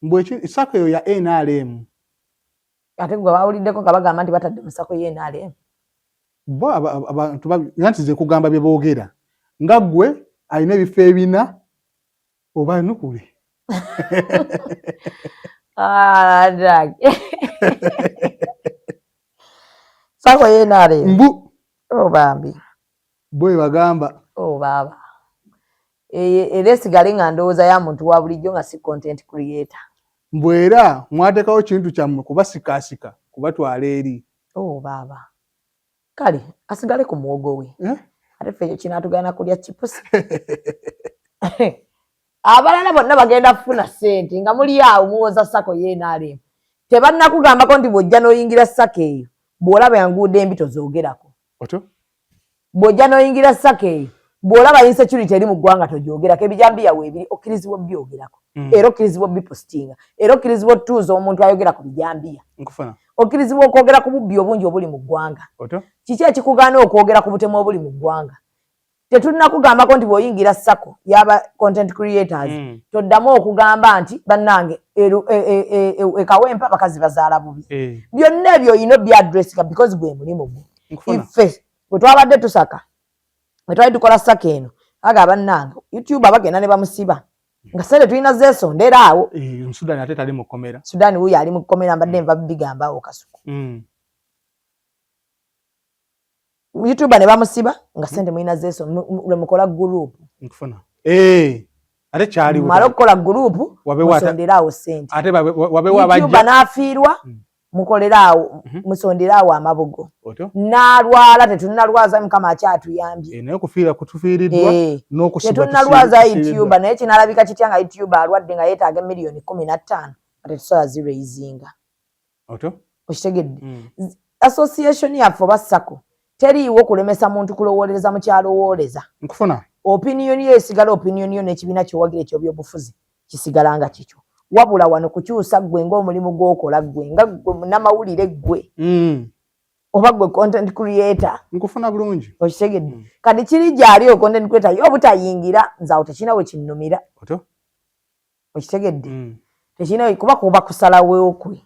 mbwe sako eyo ya NRM ate gwe bawuliddeko nga bagamba nti batadde mu sako ye NRM bo abantu nti ze kugamba bye boogera nga ggwe alina ebifo ebina oba nukule sako ye NRM mbu bambi bwe bagamba baba era esigale nga ndowooza ya muntu wa bulijjo nga si content creator mbwera mwatekawo kintu kyammwe kubasikaasika kubatwala eri baba kale asigale ku muwogo we ate ffe ekyo kinaatugana kulya chipusi abalala bonna bagenda kufuna ssente nga muli awo muwoza sako ye NRM tebannakugambako nti bw'ojja n'oyingira sako eyo bw'olaba enguudo embi tozoogerako bw'ojja n'oyingira sako eyo bw'olaba insecurity eri mu ggwanga togyogerako ebijambiya weebiri okkirizibwa byogerako era okkirizibwa bipostinga era okkirizibwa otuuza omuntu ayogera ku bijambiya okkirizibwa okwogera ku bubbi obungi obuli mu ggwanga kiki ekikugaana okwogera ku butemu obuli mu ggwanga tetulina kugambako nti bw'oyingira sako yaba content creators toddamu okugamba nti bannange ekawempa bakazi bazaala bubi byonna ebyo oyina byadressinga because gwe mulimu gwo iffe bwe twabadde tusaka bwe twali tukola sako eno aga bannange YouTube abagenda ne bamusiba nga sente tulina zeesondera awo Sudan ate tali mu kkomera Sudan wuyo ali mu kkomera mbadde nva bigambawo kasuku YouTube ne bamusiba nga sente mulina zeesondera mukola group nkufuna ate kyali mala okukola group musonderaawo sente ate wabewo abajja YouTube n'afiirwa mukoleraawo musonderaawo amabugo n'alwala tetunnalwaza mukama akyatuyambye naye kufiira kutufiiriddwa n'okusiba tetunnalwaza YouTube naye kinalabika kitya nga YouTube alwadde nga yeetaaga miliyoni 15 ate tusobola ziraizinga okitegedde association yaffe oba SACCO teriiwo kulemesa muntu kulowooleza mu kyalowooleza nkufuna opinion yo esigala opinion yo n'ekibiina kyowagira ekyobyobufuzi kisigala nga kikyo wabula wano kukyusa ggwe ng'omulimu gw'okola ggwe nga ggwe munnamawulire ggwe oba ggwe content creator nkufuna bulungi okitegedde kati kiri gyali content creator yo obutayingira nzaawo tekirina we kinnumira okitegedde tekirina kuba kusalawo kwe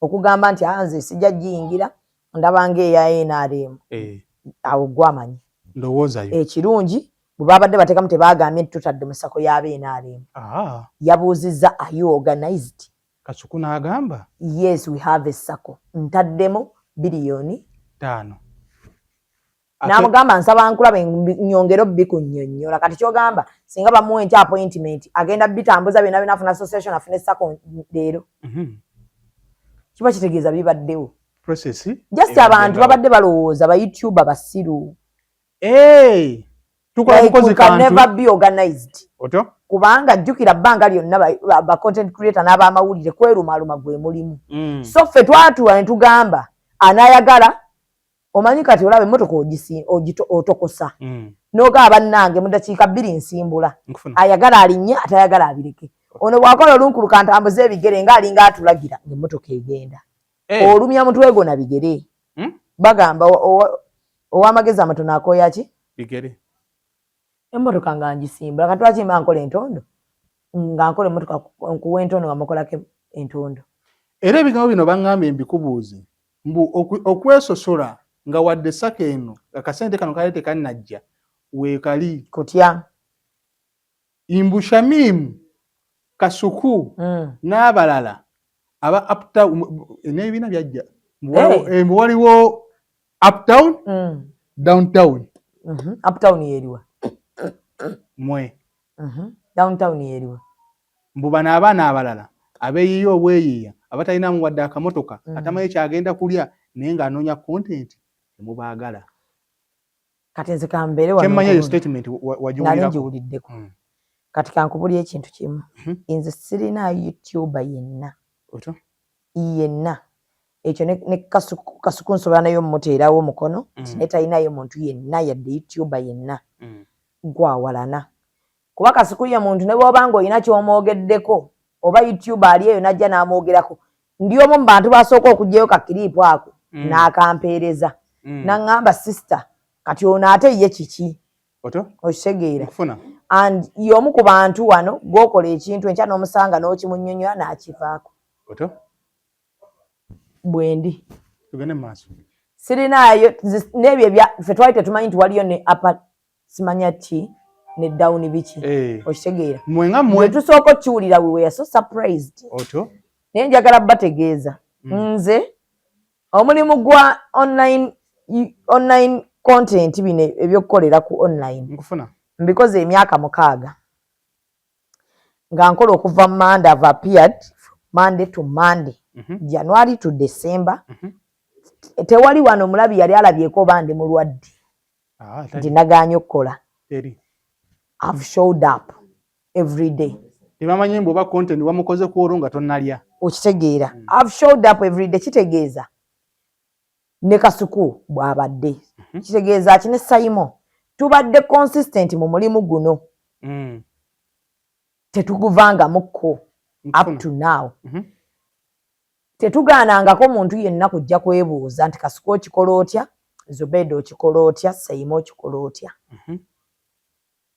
okugamba nti nze sijja giyingira ndaba ng'eya NRM awo gwamanyi ndowoozayo ekirungi bwe babadde bateekamu tebaagambye nti tutadde mu SACCO y'aba NRM yabuuzizza are you organized Kasuku n'agamba yes we have a SACCO ntaddemu biliyoni 5 n'amugamba nsaba nkulaba nnyongero bikunnyonnyola kati kyogamba singa bamuwa enti appointment agenda bitambuza byonna binafuna association afune SACCO leero kiba kitegeeza bibaddewo just abantu babadde balowooza ba YouTuber basiru tukola mukozi kantu never be organized kubanga jjukira bbanga lyonna ba content creator n'abamawulire kwerumaluma gwe mulimu so ffe twatuula ne tugamba anayagala omanyi kati olaba emmotoka otokosa n'ogaba bannange mu dakiika 2 nsimbula ayagala alinnye atayagala abireke ono bw'akola olunkuluka ntambuza ebigere ng'alinga atulagira ng'emmotoka egenda olumya mutwe gwo na bigere bagamba ow'amagezi amatono akooya ki bigere emmotoka nga ngisimbula kati lwaki nkola entondo nga nkola emmotoka nkuwa entondo nga mukolako entondo era ebigambo bino baŋŋambye mbikubuuze mbu okwesosola nga wadde SACCO eno akasente kano kali tekannajja weekali kutya Imbu Shamim Kasuku n'abalala aba uptown n'ebibiina byajja mbu waliwo uptown downtown uptown yeriwa mwe downtown yeriwa mbu bano abaana abalala abeeyiyo obweyiiya abatalinamu wadde akamotoka atamanyi kyagenda kulya naye ng'anoonya content temubaagala kati nze kambeere wano kyemmanyi eyo statement wagiwuliddeko kati kankubulya ekintu kimu nze sirina YouTuber yenna ekyo ne Kasuku nsobola nayo mmuteerawo omukono ne talinayo muntu yenna yadde YouTuber yenna gwawalana kuba Kasuku ye muntu ne bw'oba ng'olina ky'omwogeddeko oba YouTuber ali eyo najja n'amwogerako ndi omu mu bantu basooka okuggyayo kakiriipu ako n'akampeereza n'aŋŋamba sister kati ono ate ye kiki okitegeera and y'omu ku bantu wano gw'okola ekintu enkya n'omusanga n'okimunnyonnyola n'akivaako bwendi tugende maaso sirinaayo n'ebyo ffe twali tetumanyi nti waliyo ne apa simanya ki ne down biki okitegeera mwe tusooka okkiwulira we were so surprised naye njagala bategeeza nze omulimu gwa online content bino ebyokukolera ku online mbikoze emyaka 6 nga nkola okuva Monday I've appeared Monday to Monday January to December tewali wano mulabi yali alabyeko bandi mulwadde nti naganye okukola I've showed up every day tebamanyi mbu oba content wamukoze ku olwo nga tonnalya okitegeera I've showed up every day kitegeeza ne Kasuku bw'abadde kitegeeza kine Simon tubadde consistent mu mulimu guno tetuguvangamukko up to now tetugaanangako muntu yenna kujja kwebuuza nti Kasuku okikola otya Zubeida okikola otya Simon okikola otya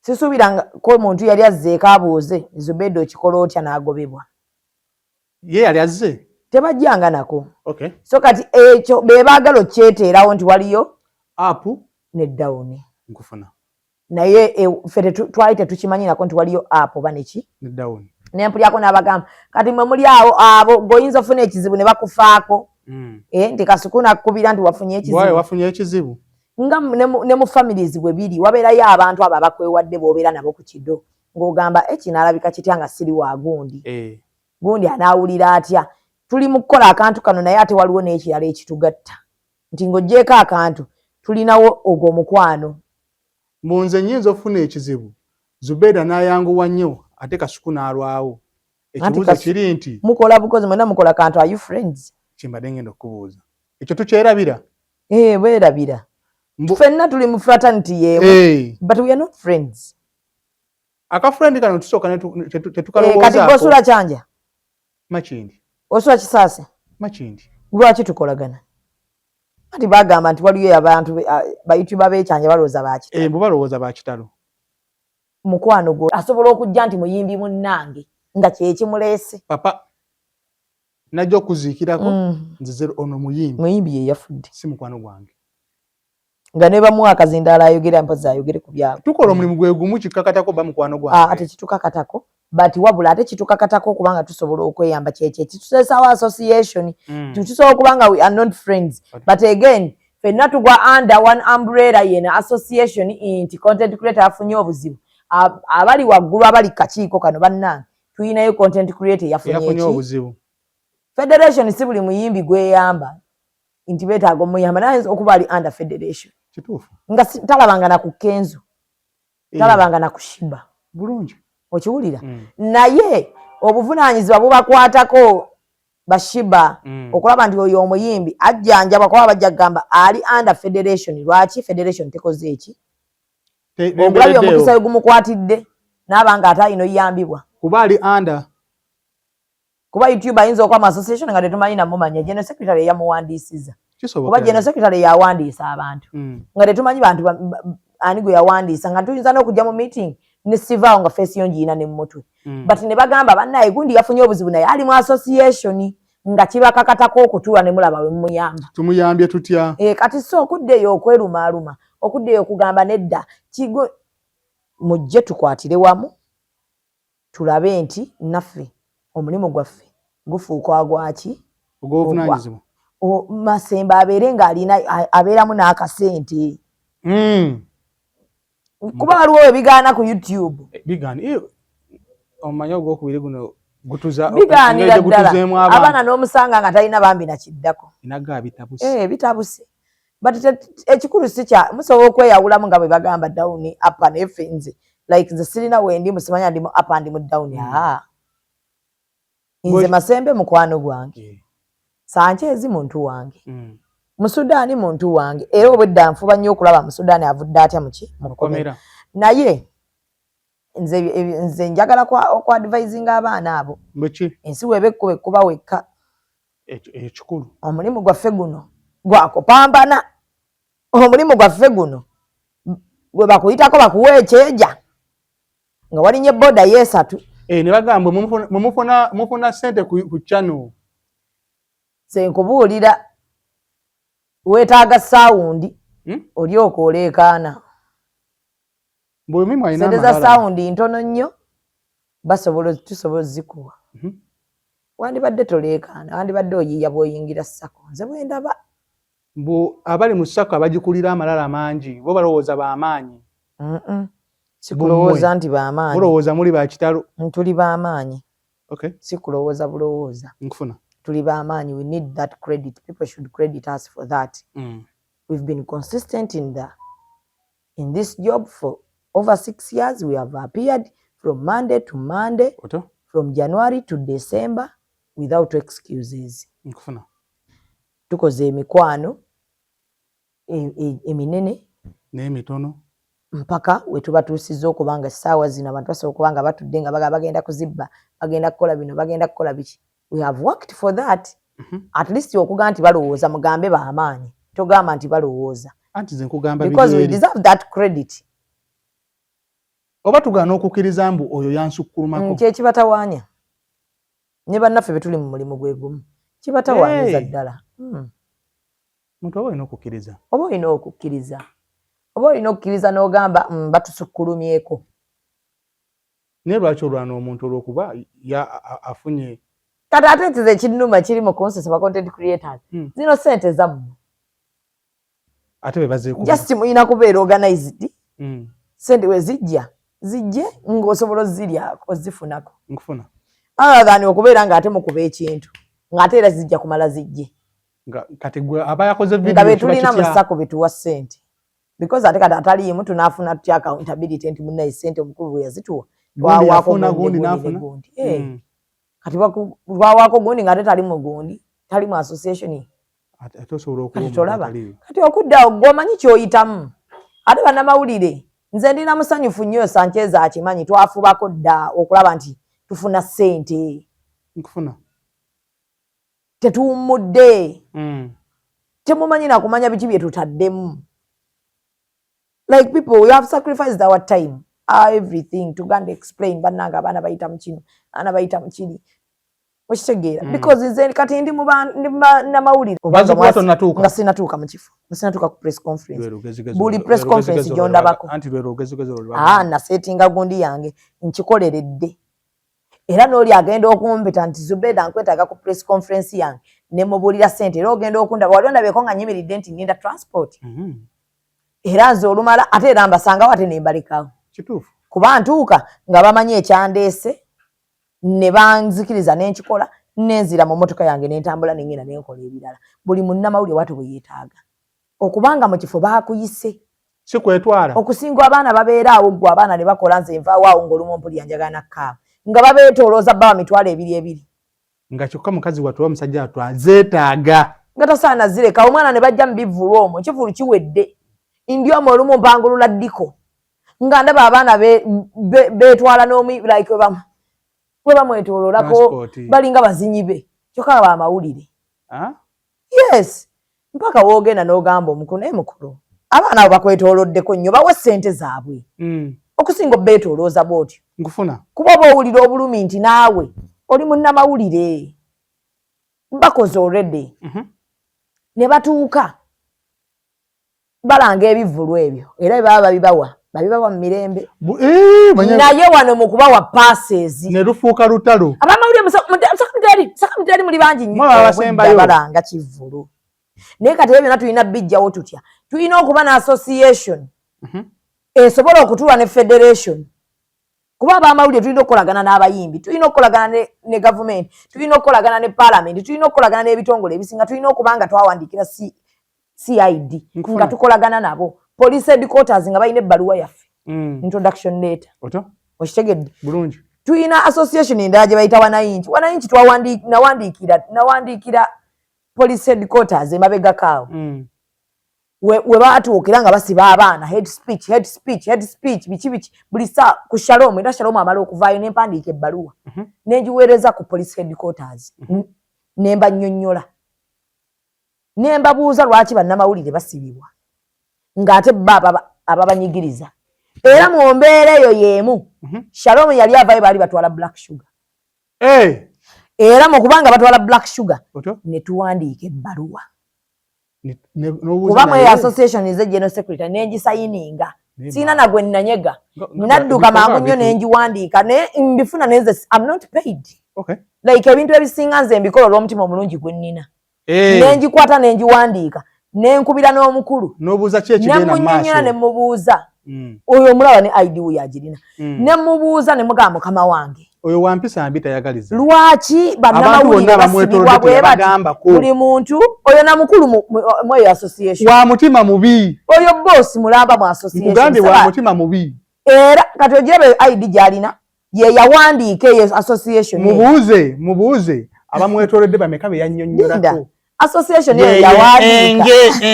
sisuubirangako muntu yali azzeeko abuuze Zubeida okikola otya n'agobebwa ye yali azze tebajjanga nako so kati ekyo bebaagala okyeteerawo nti waliyo up ne down nkufuna naye ffe twali tetukimanyi nako nti waliyo up oba neki ne down nempulyako n'abagamba kati mwe muli awo abo goyinza ofuna ekizibu ne bakufaako nti Kasuku nakukubira nti wafunye ekizibu nga ne mu families bwe biri wabeerayo abantu abo abakwewadde b'obeera nabo ku kido ng'ogamba ekinaalabika kitya nga siri wa gundi gundi anaawulira atya tuli mu kukola akantu kano naye ate waliwo n'ekirala ekitugatta nti ng'oggyeko akantu tulinawo ogwo mukwano. Nze nnyinza okufuna ekizibu Zubeida n'ayanguwa nnyo ate Kasuku n'alwawo. Ekibuuzo kiri nti mukola bukozi mwena mukola kantu, are you friends? Kimbadde ngenda okubuuza ekyo tukyerabira. Weerabira ffenna tuli mu fraternity yeewe but we are not friends. Akafrendi kano tusooka tetukalowoozaako. Kati osula kyanja Makindi osula Kisaase Makindi lwaki tukolagana? Ati bagamba nti waliyo abantu bayutuba b'ekyanja balowooza bakitalo. Mbu balowooza bakitalo. Mukwano gwo asobola okujja nti muyimbi munnange nga kyekimuleese. Papa najja okuziikirako nzize ono muyimbi ye yafudde si mukwano gwange nga ne bamuwa akazindaala ayogera mpozi ayogere ku byabo. Tukola omulimu gwe gumu kikakatako ba mukwano gwange. Ate kitukakatako but wabula ate kitukakatako kubanga tusobola okweyamba kyekye kituseesawo association tusobola okubanga we are not friends but again ffenna tugwa under one umbrella yena association nti content creator afunye obuzibu abali waggulu abali kakiiko kano bannange tuyinayo content creator yafunye obuzibu. Federation si buli muyimbi gweyamba nti beetaaga omuyamba naye okuba ali under federation kituufu nga talabanga na ku Kenzo talabanga na kushiba bulungi okiwulira naye obuvunaanyizibwa bubakwatako bashiba okulaba nti oyo omuyimbi ajjanjabwa kuba bajja kugamba ali under federation. Lwaki federation tekoze eki? Ogulabye omukisa gumukwatidde n'abanga ate ayina oyambibwa kuba ali under kuba YouTube ayinza okwama association nga tetumanyi namumanya general secretary yamuwandiisiza kuba general secretary yawandiisa abantu nga tetumanyi bantu ani gwe yawandiisa nga tuyinza n'okujja mu meeting ne sivaawo nga feesi yo ngiina ne mumutwe but ne bagamba bannaye gundi yafunye obuzibu naye ali mu association nga kibakakatako okutuula ne mulaba we mumuyamba. Tumuyambye tutya? Kati so okuddeyo okwerumaaluma okuddeyo okugamba nedda kigo mujje tukwatire wamu tulabe nti naffe omulimu gwaffe gufuuka gwaki ogw'obuvunaanyizibwa Masemba abeere ng'alina abeeramu n'akasente kuba waliwo ebigaana ku YouTube bigaana omanyi ogwokubiri guno gutuza bigaanira ddala abaana n'omusanga nga talina bambi nakiddako naga bitabuse bitabuse but ekikulu si kya musobola okweyawulamu nga bwe bagamba down up and effenze like nze sirina wendi musimanya ndimu up and mu down nze Masembe mukwano gwange Sanchez muntu wange Musudaani muntu wange era obwedda nfuba nnyo okulaba Musudaani avudde atya muki mukomera naye nze njagala kwa advising abaana abo beki ensi webekube kuba wekka ekikulu omulimu gwaffe guno gwakopambana omulimu gwaffe guno gwe bakuyitako bakuwa ekyeja nga walinye boda yesatu ne bagamba mufuna sente ku channel senkubuulira weetaaga saawundi olyoka oleekaana sente za saawundi ntono nnyo tusobola zikuwa wandibadde toleekaana wandibadde oyiiya bw'oyingira Sako nze bwe ndaba mbu abali mu Sako abagikulira amalala mangi bo balowooza b'amaanyi sikulowooza nti b'amaanyi mulowooza muli bakitalo tuli b'amaanyi okay sikulowooza bulowooza nkufuna tuli b'amaanyi we need that credit people should credit us for that we've been consistent in this job for over 6 years. We have appeared from Monday to Monday from January to December without excuses nkufuna tukoze emikwano eminene n'emitono mpaka wetubatuusiza okubanga essaawa zino abantu basobola okubanga batudde nga bagenda kuzibba bagenda kukola bino bagenda kukola biki. We have worked for that at least okugaa nti balowooza mugambe b'amaanyi togamba nti balowooza anti nze nkugamba because we deserve that credit oba tugaana okukkiriza mbu oyo yansukkulumako kyekibatawaanya ne bannaffe betuli mu mulimu gwe gumu kibatawaanyiza ddala muntu oba olina okukkiriza oba olina okukkiriza n'ogamba batusukkulumyeko naye lwaki olwana omuntu olw'okuba afunye kati ate nti ze kinnuma kiri mu conscience ba content creators zino sente zammwe ate be bazeekuba just muyina kubeera organized sente we zijja zijje ng'osobola zirya ozifunako nkufuna than okubeera ng'ate mukuba ekintu ng'ate era zijja kumala zijje kati gwe aba yakoze video nga betulina mu ssako betuwa ssente because ate kati ataliimu tunaafuna tutya accountability nti munnaye ssente omukulu bwe yazituwa twawako gundi n'afuna kati twawako gundi ng'ate tali mu gundi tali mu association ate osobola okuba kati okudda gw'omanyi ky'oyitamu ate bannamawulire nze ndina musanyufu nnyo Sanchez akimanyi twafubako dda okulaba nti tufuna ssente nkufuna tetuwummudde temumanyi nakumanya biki bye tutaddemu like people we have sacrificed our time everything to go and explain bannanga abaana bayita mu kino abaana bayita mu kiri okitegeera because nze kati ndi namawulire nga sinatuuka mu kifo sinatuuka ku press conference buli press conference gyondabako nasetinga gundi yange nkikoleredde era n'oli agenda okumpita nti Zubeda nkwetaaga ku press conference yange ne mubuulira ssente era ogenda okundaba wali ondabeko nga nyimiridde nti ninda transport era nze olumala ate era mbasangawo ate ne mbalekawo kuba ntuuka nga bamanyi ekyandeese ne banzikiriza n'enkikola nenzira mu mmotoka yange n'entambula n'engenda n'enkola ebirala buli munnamawulire watu bwe yeetaaga okubanga mu kifo baakuyise si kwetwala okusinga abaana babeera awo gwe abaana ne bakola nze nvaawo awo ng'olumu mpulira njagala nakkaaba nga babeetoolooza bba mitwalo ebiri nga kyokka mukazi wattu oba musajja wattu azeetaaga nga tasaana zireka omwana ne bajja mu bivulu omwo ekivulu kiwedde ndi omwo olumu mpangulula ddiko nga ndaba abaana beetwala n'omu like we bamwetooloolako balinga bazinyi be kyokka ba amawulire yes mpaka woogenda n'ogamba omukulu naye mukulu abaana abo bakwetooloddeko nnyo bawe ssente zaabwe okusinga obbeetoolooza bw'otyo nkufuna kuba oba owulira obulumi nti naawe oli munnamawulire bakoze already ne batuuka balanga ebivulu ebyo era baba babibawa mu mirembe naye wano mu kubawa passes ne lufuuka lutalo abamawulire musakamuteri muli bangi nnyo balanga kivulu naye kati byonna tulina bijjawo tutya tulina okuba na association esobola okutuula ne federation kuba abamawulire tulina okukolagana n'abayimbi tulina okukolagana ne government tulina okukolagana ne parliament tulina okukolagana n'ebitongole ebisinga tulina okuba nga twawandiikira CID nga tukolagana nabo police headquarters nga balina ebbaluwa yaffe introduction letter okitegedde bulungi tulina association endala gye bayita wanayinki nawandiikira police headquarters emabegakaawo we baatuukira nga basiba abaana head speech biki buli saa ku Shalom era Shalom amala okuvaayo nempandiika ebbaluwa nengiweereza ku police headquarters nemba nnyonnyola nembabuuza lwaki bannamawulire basibibwa ng'ate baba ababanyigiriza era mu mbeera eyo y'emu Shalom yali avaayo baali batwala black sugar era mu kubanga batwala black sugar ne tuwandiika ebbaluwa kuba mwe association is a general secretary nengisayininga sina nagwe nanyega nadduka mangu nnyo nengiwandiika ne mbifuna neze I'm not paid like ebintu ebisinga nze mbikola olw'omutima omulungi gwe nnina nengikwata nengiwandiika nenkubira n'omukulu n'obuuza ki ekigenda maaso nemubuuza oyo omulaba ne ID yagirina nemubuuza nemugamba mukama wange oyo wampisa mbi tayagaliza lwaki bannamawulire basibibwa bwe bati buli muntu oyo namukulu mu association wa mutima mubi oyo boss mulamba mu association mugambe wa mutima mubi era kati ogirebe ID gyalina ye yawandiika eyo association mubuuze abamwetoledde bameka be yannyonnyolako association eyo yawandiika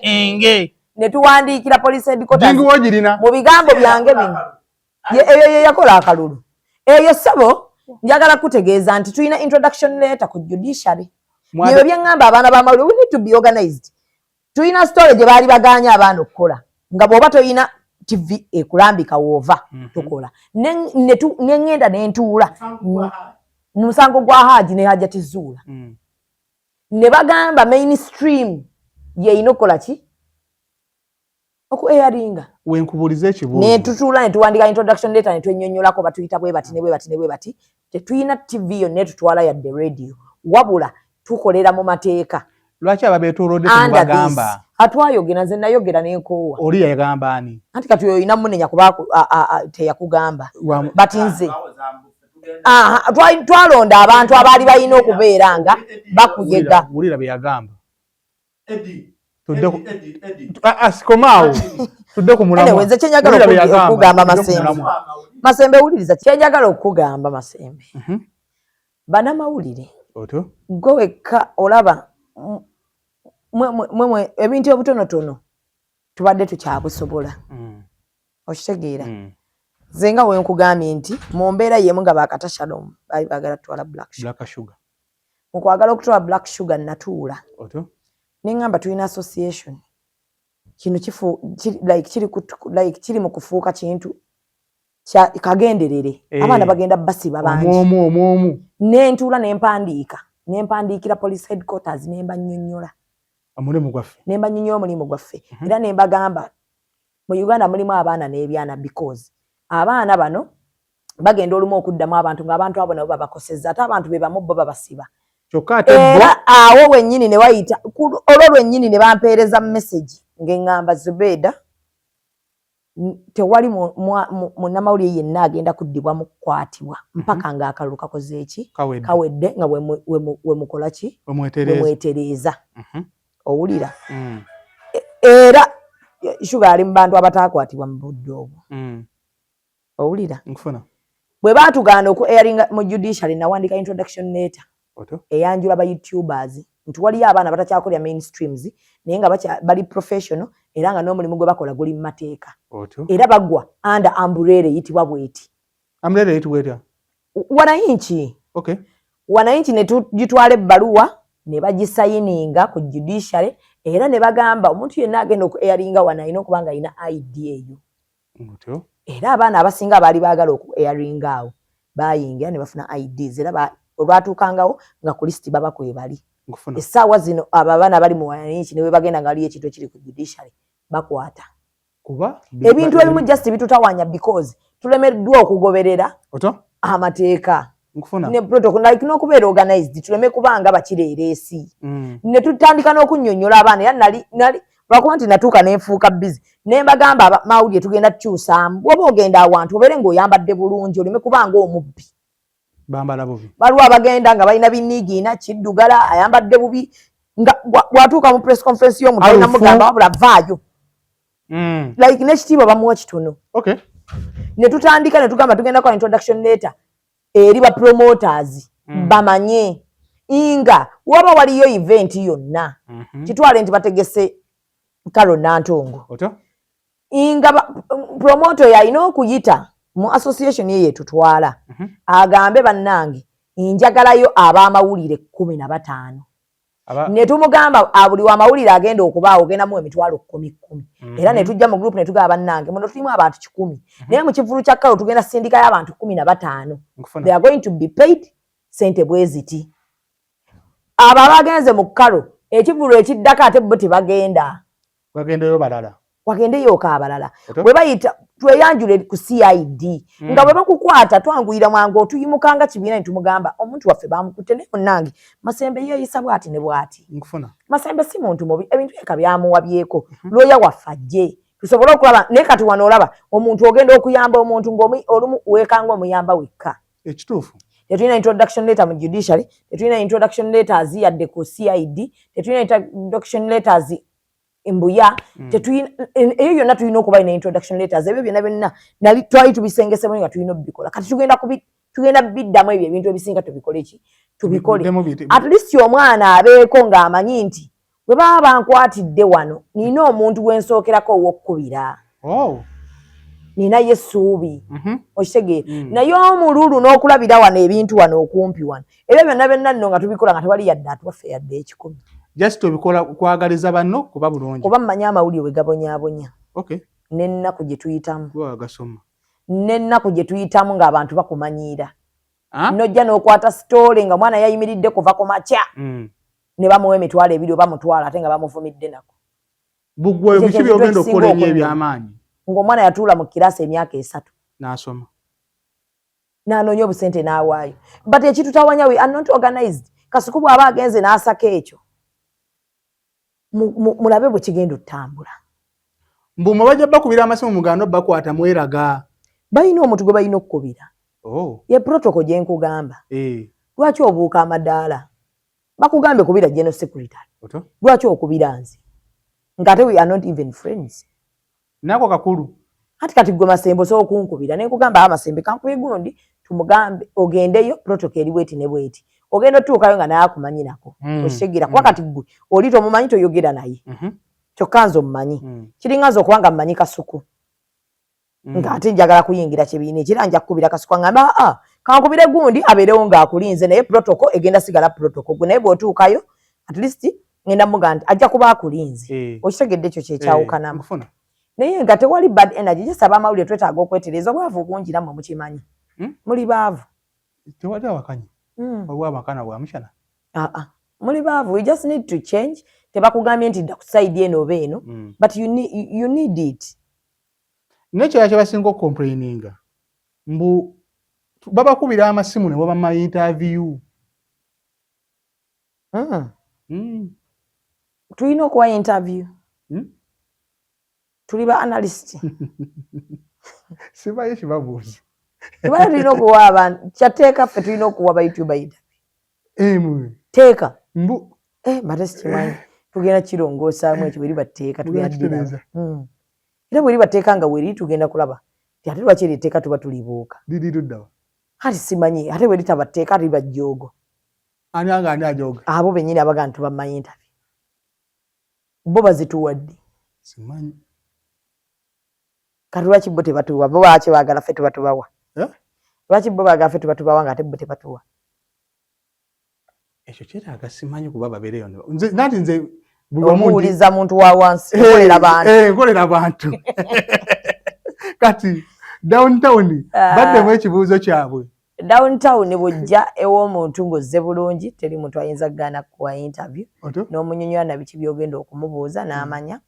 enge netuwandiikira police headquarters mu bigambo byange bino eyo yakola akalulu eyo sabo njagala kutegeeza nti tulina introduction letter ku judiciary ebyo byeŋŋamba abaana b'amawulire we need to be organized tulina story gye baali baganya abaana okukola nga bw'oba toyina TV ekulambika woova tukola neŋŋenda nentuula musango gwa Haji ne Hajati Zuula ne bagamba mainstream yeeyina okukola ki oku airinga wenkubuliza ekibuuzo netutuula netuwandika introduction letter netwennyonnyolako batuyita bwe bati tetuyina TV yonna tutwala yadde radio wabula tukolera mu mateeka Lwaki ababeetoolodde tebagamba? Atwayogera nze nayogera n'enkoowa. Oli yagamba ani? Anti kati oyo oyina munenya kuba teyakugamba. Bati nze twalonda abantu abaali balina okubeera nga bakuyega. Wulira bye yagamba. Sikomaawo. Tudde ku mulamwa. Nze kyenjagala okugamba Masembe. Masembe wuliriza kyenjagala okugamba Masembe. Bannamawulire. Gwe wekka olaba ebintu obutonotono tubadde tukyabusobola. Okitegeera. Nze nga we nkugambye nti mu mbeera yemu nga bakata Shalom baali baagala kutwala Black Sugar. Mu kwagala okutwala Black Sugar natuula. Ne ngamba tulina association. Kino kiri mu kufuuka kintu kya kagenderere. Abaana bagenda basiba bangi. Nentuula nempandiikira police headquarters nembannyonnyola. Omulimu gwaffe. Nembannyonnyola omulimu gwaffe. Era nembagamba mu Uganda mulimu abaana n'ebyana because abaana bano bagenda olumu okuddamu abantu ng'abantu abo nabo babakosezza ate abantu be bamu bo babasiba. Era awo wennyini ne wayita olwo lwennyini ne bampeereza message ng'eŋŋamba Zubeda tewali munnamawulire yenna agenda kuddibwa mu kukwatibwa mpaka ng'akalulu kakoze eki kawedde nga we mukola ki wemwetereeza. Owulira era Sugar ali mu bantu abataakwatibwa mu budde obwo. Owulira bwe baatugaana oku airing mu judiciary nawandika introduction letter eyanjula ba YouTubers nti waliyo abaana batakyakolera mainstreams naye nga bali professional era nga n'omulimu gwe bakola guli mu mateeka era bagwa under umbrella eyitibwa bweti. Umbrella eyitibwa etya? Wananchi. Wananchi ne tugitwala ebbaluwa ne bagisayininga ku judiciary era ne bagamba omuntu yenna agenda oku airinga wano alina okuba nga alina ID eyo. Era abaana abasinga baali baagala oku airinga awo bayingira ne bafuna IDs era olwatuukangawo nga ku list baba kwebali. Essaawa zino abo abaana bali mu Wananchi ne bwe bagenda nga waliyo ekintu ekiri ku judiciary bakwata. Ebintu ebimu just bitutawanya because tulemeddwa okugoberera amateeka. Ne protocol like n'okubeera organized tuleme kubanga bakireereesi. Ne tutandika n'okunnyonnyola abaana era nali lwakuba nti natuuka n'enfuuka busy ne mbagamba mawulire tugenda tukyusaamu bw'oba ogenda awantu obeere ng'oyambadde bulungi oleme kubanga omubbi. Bambala bubi. Waliwo abagenda nga balina binniigiina kiddugala ayambadde bubi nga bw'atuuka mu press conference y'omuntu alina mugamba wabula vaayo. Like n'ekitiibwa bamuwa kitono. Ne tutandika ne tugamba tugenda kwa introduction letter eri ba promoters bamanye inga waba waliyo event yonna kitwale nti bategese Kalo Nantongo inga promoter yalina okuyita mu association ye tutwala agambe bannange njagalayo ab'amawulire 15 ne tumugamba abuli wa mawulire agenda okubaawo ogenda mu emitwalo 10 era ne tujja mu group ne tugaba bannange muno tulimu abantu 10 naye mu kivulu kya Kalo tugenda sindika y'abantu 15 they are going to be paid sente bweziti aba bagenze mu Kalo ekivulu ekiddaka ate bo tebagenda bagendeyo balala wagendeyo abalala bwe bayita tweyanjule ku CID nga bwe bakukwata twanguyira mwangu otuyimukanga kibiina ne tumugamba omuntu waffe bamukutte ne munnange Masembe yeeyisa bwati ne bwati Masembe si muntu mubi ebintu eka byamuwabyeko looya waffe ajje tusobole okulaba naye kati wano olaba omuntu ogenda okuyamba omuntu ng'olumu weekanga omuyamba wekka ekituufu. Tetulina introduction letter mu judiciary tetulina introduction letters yadde ku CID tetulina introduction letters Mbuya eyo yonna tulina okuba ina introduction letters ebyo byonna nali twali tubisengesemu nga tulina obikola kati tugenda biddamu ebyo ebintu ebisinga tubikole at least omwana abeeko ng'amanyi nti bwe baba bankwatidde wano nina omuntu gwensookerako ow'okkubira ninaye essuubi okitegeera naye omululu n'okulabira wano ebintu wano okumpi wano ebyo byonna nno nga tubikola nga tewali yadde atuwaffe yadde 10 just obikola kwagaliza banno kuba bulungi kuba mmanyi amawulire we gabonyaabonya n'ennaku gye tuyitamu n'ennaku gye tuyitamu ng'abantu bakumanyiira nojja n'okwata sitoole nga mwana yayimiridde kuva ku makya ne bamuwa emitwalo 2 bamutwala ate nga bamuvumidde nako bugwe biki byogenda okukola eby'amaanyi ng'omwana yatuula mu kiraasi emyaka 3 n'asoma n'anoonya obusente n'awaayo but ekitutawanya we are not organized kasuku bw'aba agenze n'asaka ekyo mulabe bwe kigenda ottambula. Mbu bajja bakubira amasimu muganda bakwata mweraga. Balina omuntu gwe balina okkubira. Ye protocol gye nkugamba. Lwaki obuuka amadaala? Bakugambe kubira General Secretary. Lwaki okubira nze? Ngate we are not even friends. Nako kakulu. Kati gwe Masembo so okunkubira ne nkugamba Masembe kankubye gundi tumugambe ogendeyo protocol eri bweti ne bweti. Ogenda tuukayo nga naye akumanyirako. Oshegira kwa kati gwe oli tomumanyi toyogera naye. Kyokka nze omumanyi. Kiringa nze okubanga mmanyi Kasuku. Ngate njagala kuyingira kibiina ekira nja kukubira Kasuku ngamba kankubire gundi abeerewo ng'akulinze naye protocol egenda sigala protocol. Gwe naye bw'otuukayo at least ngenda muganda ajja kuba akulinze. Okitegedde ekyo kyekyawukanamu. Naye nga tewali bad energy just abamawulire twetaaga okwetereza obwavu bungi nammwe mukimanyi. Muli baavu. Tewali awakanyi. Waliwo amakana bwa mushana. Muli baavu. We just need to change. Tebakugambye nti dda kusaidia eno oba eno. But you need it. Nekyo yakyo basinga okomplaininga. Mbu babakubira amasimu ne baba interview. Tulina okuwa interview. Tuli ba analyst. Sibaye kibabuuza. Tubala tulina okuwa abantu kyateeka ffe tulina okuwa ba YouTuber interview. Teeka. Mbu matesi kimanyi tugenda kirongoosamu ekyo bweri bateeka tugenda era bweri bateeka nga weri tugenda kulaba ti ate lwaki eriteeka tuba tulibuuka liddawa ati simanyi ate bweri tabateeka ati bajjoogo ani ajoga abo bennyini abaga nti bammanyi interview bo bazituwadde simanyi kati lwaki bo tebatuwa bo lwaki baagala ffe tebatubawa lwaki bo baagala ffe tebatubawa nga ate bo tebatuwa ekyo kyetaaga simanyi kuba babeereyo nze omuwuliza muntu wa wansi nkolera bantu kati downtown baddemu ekibuuzo kyabwe downtown bw'ojja ew'omuntu ng'ozze bulungi teri muntu ayinza kugaana kuwa interview n'omunyonyola biki by'ogenda okumubuuza n'amanya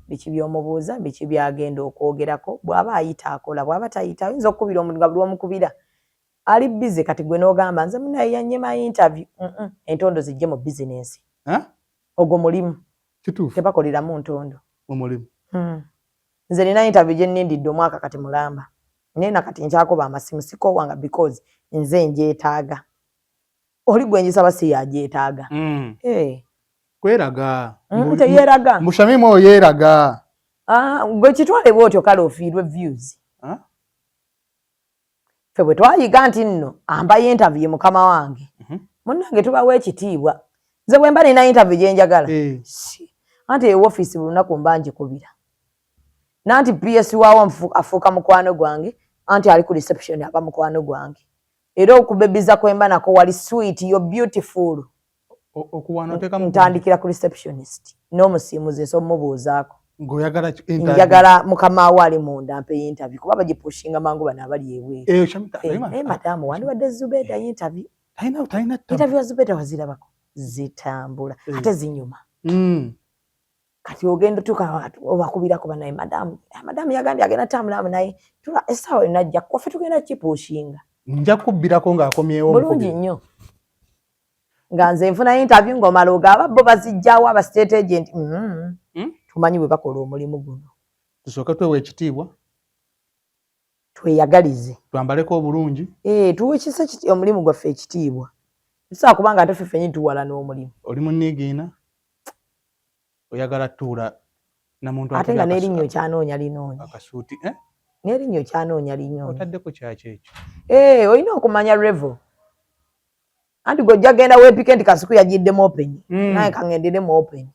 biki by'omubuuza biki by'agenda okwogerako bw'aba ayita akola bw'aba tayita ayinza okukubira omuntu nga buli omukubira ali bize kati gwe n'ogamba nze munaye yannyema interview entondo zijje mu bizinensi ogwo mulimu tebakoleramu ntondo omulimu nze nina interview gye nnindidde omwaka kati mulamba naye nakati nkyakuba amasimu sikowanga because nze njeetaaga oli gwe njisaba si yajeetaaga kweraga teyeeraga mushamimu oyo yeeraga gwe kitwale bwotyo kale ofiirwe views ffe bwe twayiga nti nno ambayo interview mukama wange munnange tubawa ekitiibwa nze bwe mba nina interview gye njagala anti ewoofiisi buli lunaku mba ngikubira nanti PS waawo afuuka mukwano gwange anti ali ku reception aba mukwano gwange era okubebiza kwemba nako wali sweet you're beautiful ntandikira ku receptionist n'omusiimuzi nso mumubuuzaako njagala mukama we ali munda mpe interview kuba bagipushinga mangu bano abali ebweru madamu wandibadde Zubeda interview interview Zubeda wazirabako zitambula ate zinyuma kati ogenda tuka obakubirako banaye madamu yagambye agenda tambulamu naye tula essaawa enajja kwaffe tugenda kipushinga nja kubbirako ng'akomyewo bulungi nnyo nga nze nfuna interview ng'omala ogaba bo bazijjawo aba state agent tumanyi bwe bakola omulimu guno tusooke twewa ekitiibwa tweyagalize twambaleko obulungi tuwe kisa omulimu gwaffe ekitiibwa tusobola kubanga ate ffe ffennyini tuwala n'omulimu oli munniigiina oyagala tuula namuntu ate nga n'erinnyo kyanoonya linoonya akasuuti n'erinnyo kyanoonya linoonya otaddeko kyaki ekyo olina okumanya revo anti gojja genda weepike nti Kasuku yagiddemu open naye kangenderemu open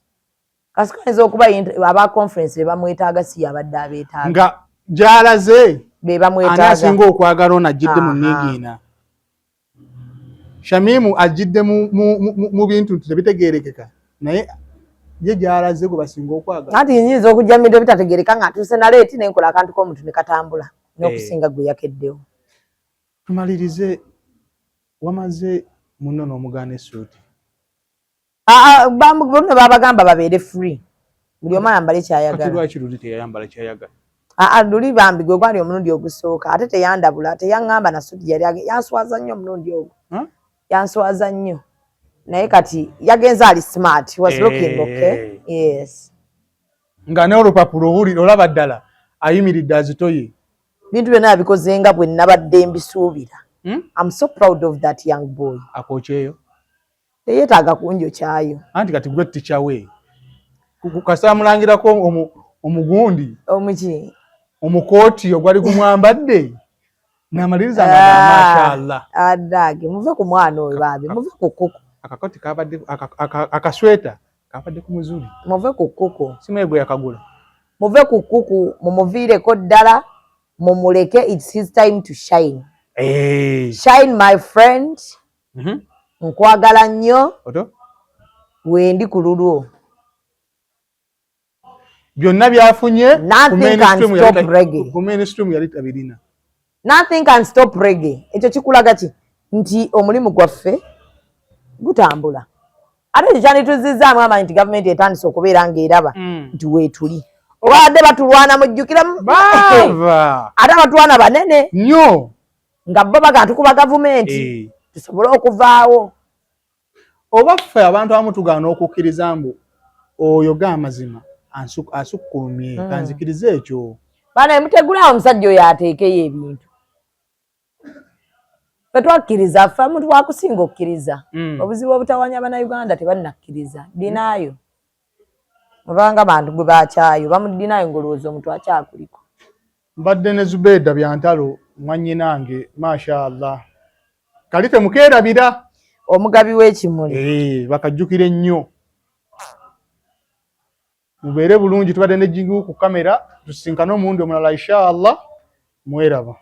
Kasuku ayinza okuba aba conference be bamwetaaga si abadde abeetaaga nga gy'alaze be bamwetaaga ani asinga okwagala ono ajjidde mu nniigiina Shamimu ajjidde mu bintu tebitegeerekeka naye ye gy'alaze gwe basinga okwagala anti nyinza okujja mu bintu bitategeereka ng'atuuse na leeti nenkola akantu k'omuntu ne katambula n'okusinga gwe yakeddewo tumalirize wamaze muno n'omugaana essuuti bonna babagamba babeere free buli omu ayambale kyayagala lwaki luli teyayambala kyayagala luli bambi gwe gwali omulundi ogusooka ate teyandabula teyaŋŋamba na suuti yali yanswaza nnyo omulundi ogwo yanswaza nnyo naye kati yagenze ali smart was looking okay Yes. Nga n'olupapula olaba ddala ayimiridde azitoye. Bintu byonna abikoze nga bwe nnabadde mbisuubira. I'm so proud of that young boy. Akokyeyo. Teyeetaaga kunjokyayo. Anti kati gwe tichawe. Kasamulangirako omugundi. Omuki. Omukooti ogwali gumwambadde. N'amaliriza nga mashallah. Adage muve ku mwana oyo baabe muve ku koko. Akakoti kabadde akasweta kabadde ku muzuli. Muve ku koko. Simwe yakagula. Muve ku kuku mumuviireko ddala mumuleke, it's his time to shine. Shine my friend. Nkwagala nnyo. Oto? Wendi ku lulwo. Byonna byafunye nothing can stop reggae. Ku mainstream yali tabirina. Nothing can stop reggae. Ekyo kikulaga ki nti omulimu gwaffe gutambula. Ate ekyani tuzizzaamu amanyi nti gavumenti etandise okubeera ng'eraba nti weetuli. Obadde batulwana mujjukira ate abatwana banene nnyo nga bo baga tukuba gavumenti tusobole okuvaawo. Oba ffe abantu abamu tugaana okukkiriza mbu oyo g'amazima asukkulumye kanzikiriza ekyo. Baana emutegulaawo omusajja oyo ateekeyo ebintu. Ffe twakkiriza ffe omuntu wakusinga okukkiriza. Obuzibu obutawanya Bannayuganda tebannakkiriza. Dinaayo. Mubanga bantu gwe bakyayo bamudinaayo ng'olowooza omuntu akyakuliko. Mbadde ne Zubeida Byantalo mwannyinange mashallah. Kali temukeerabira. Omugabi w'ekimuli. Bakajjukire nnyo. Mubeere bulungi tubadde ne jingu ku kamera tusinkane omuwundi omulala inshallah mweraba.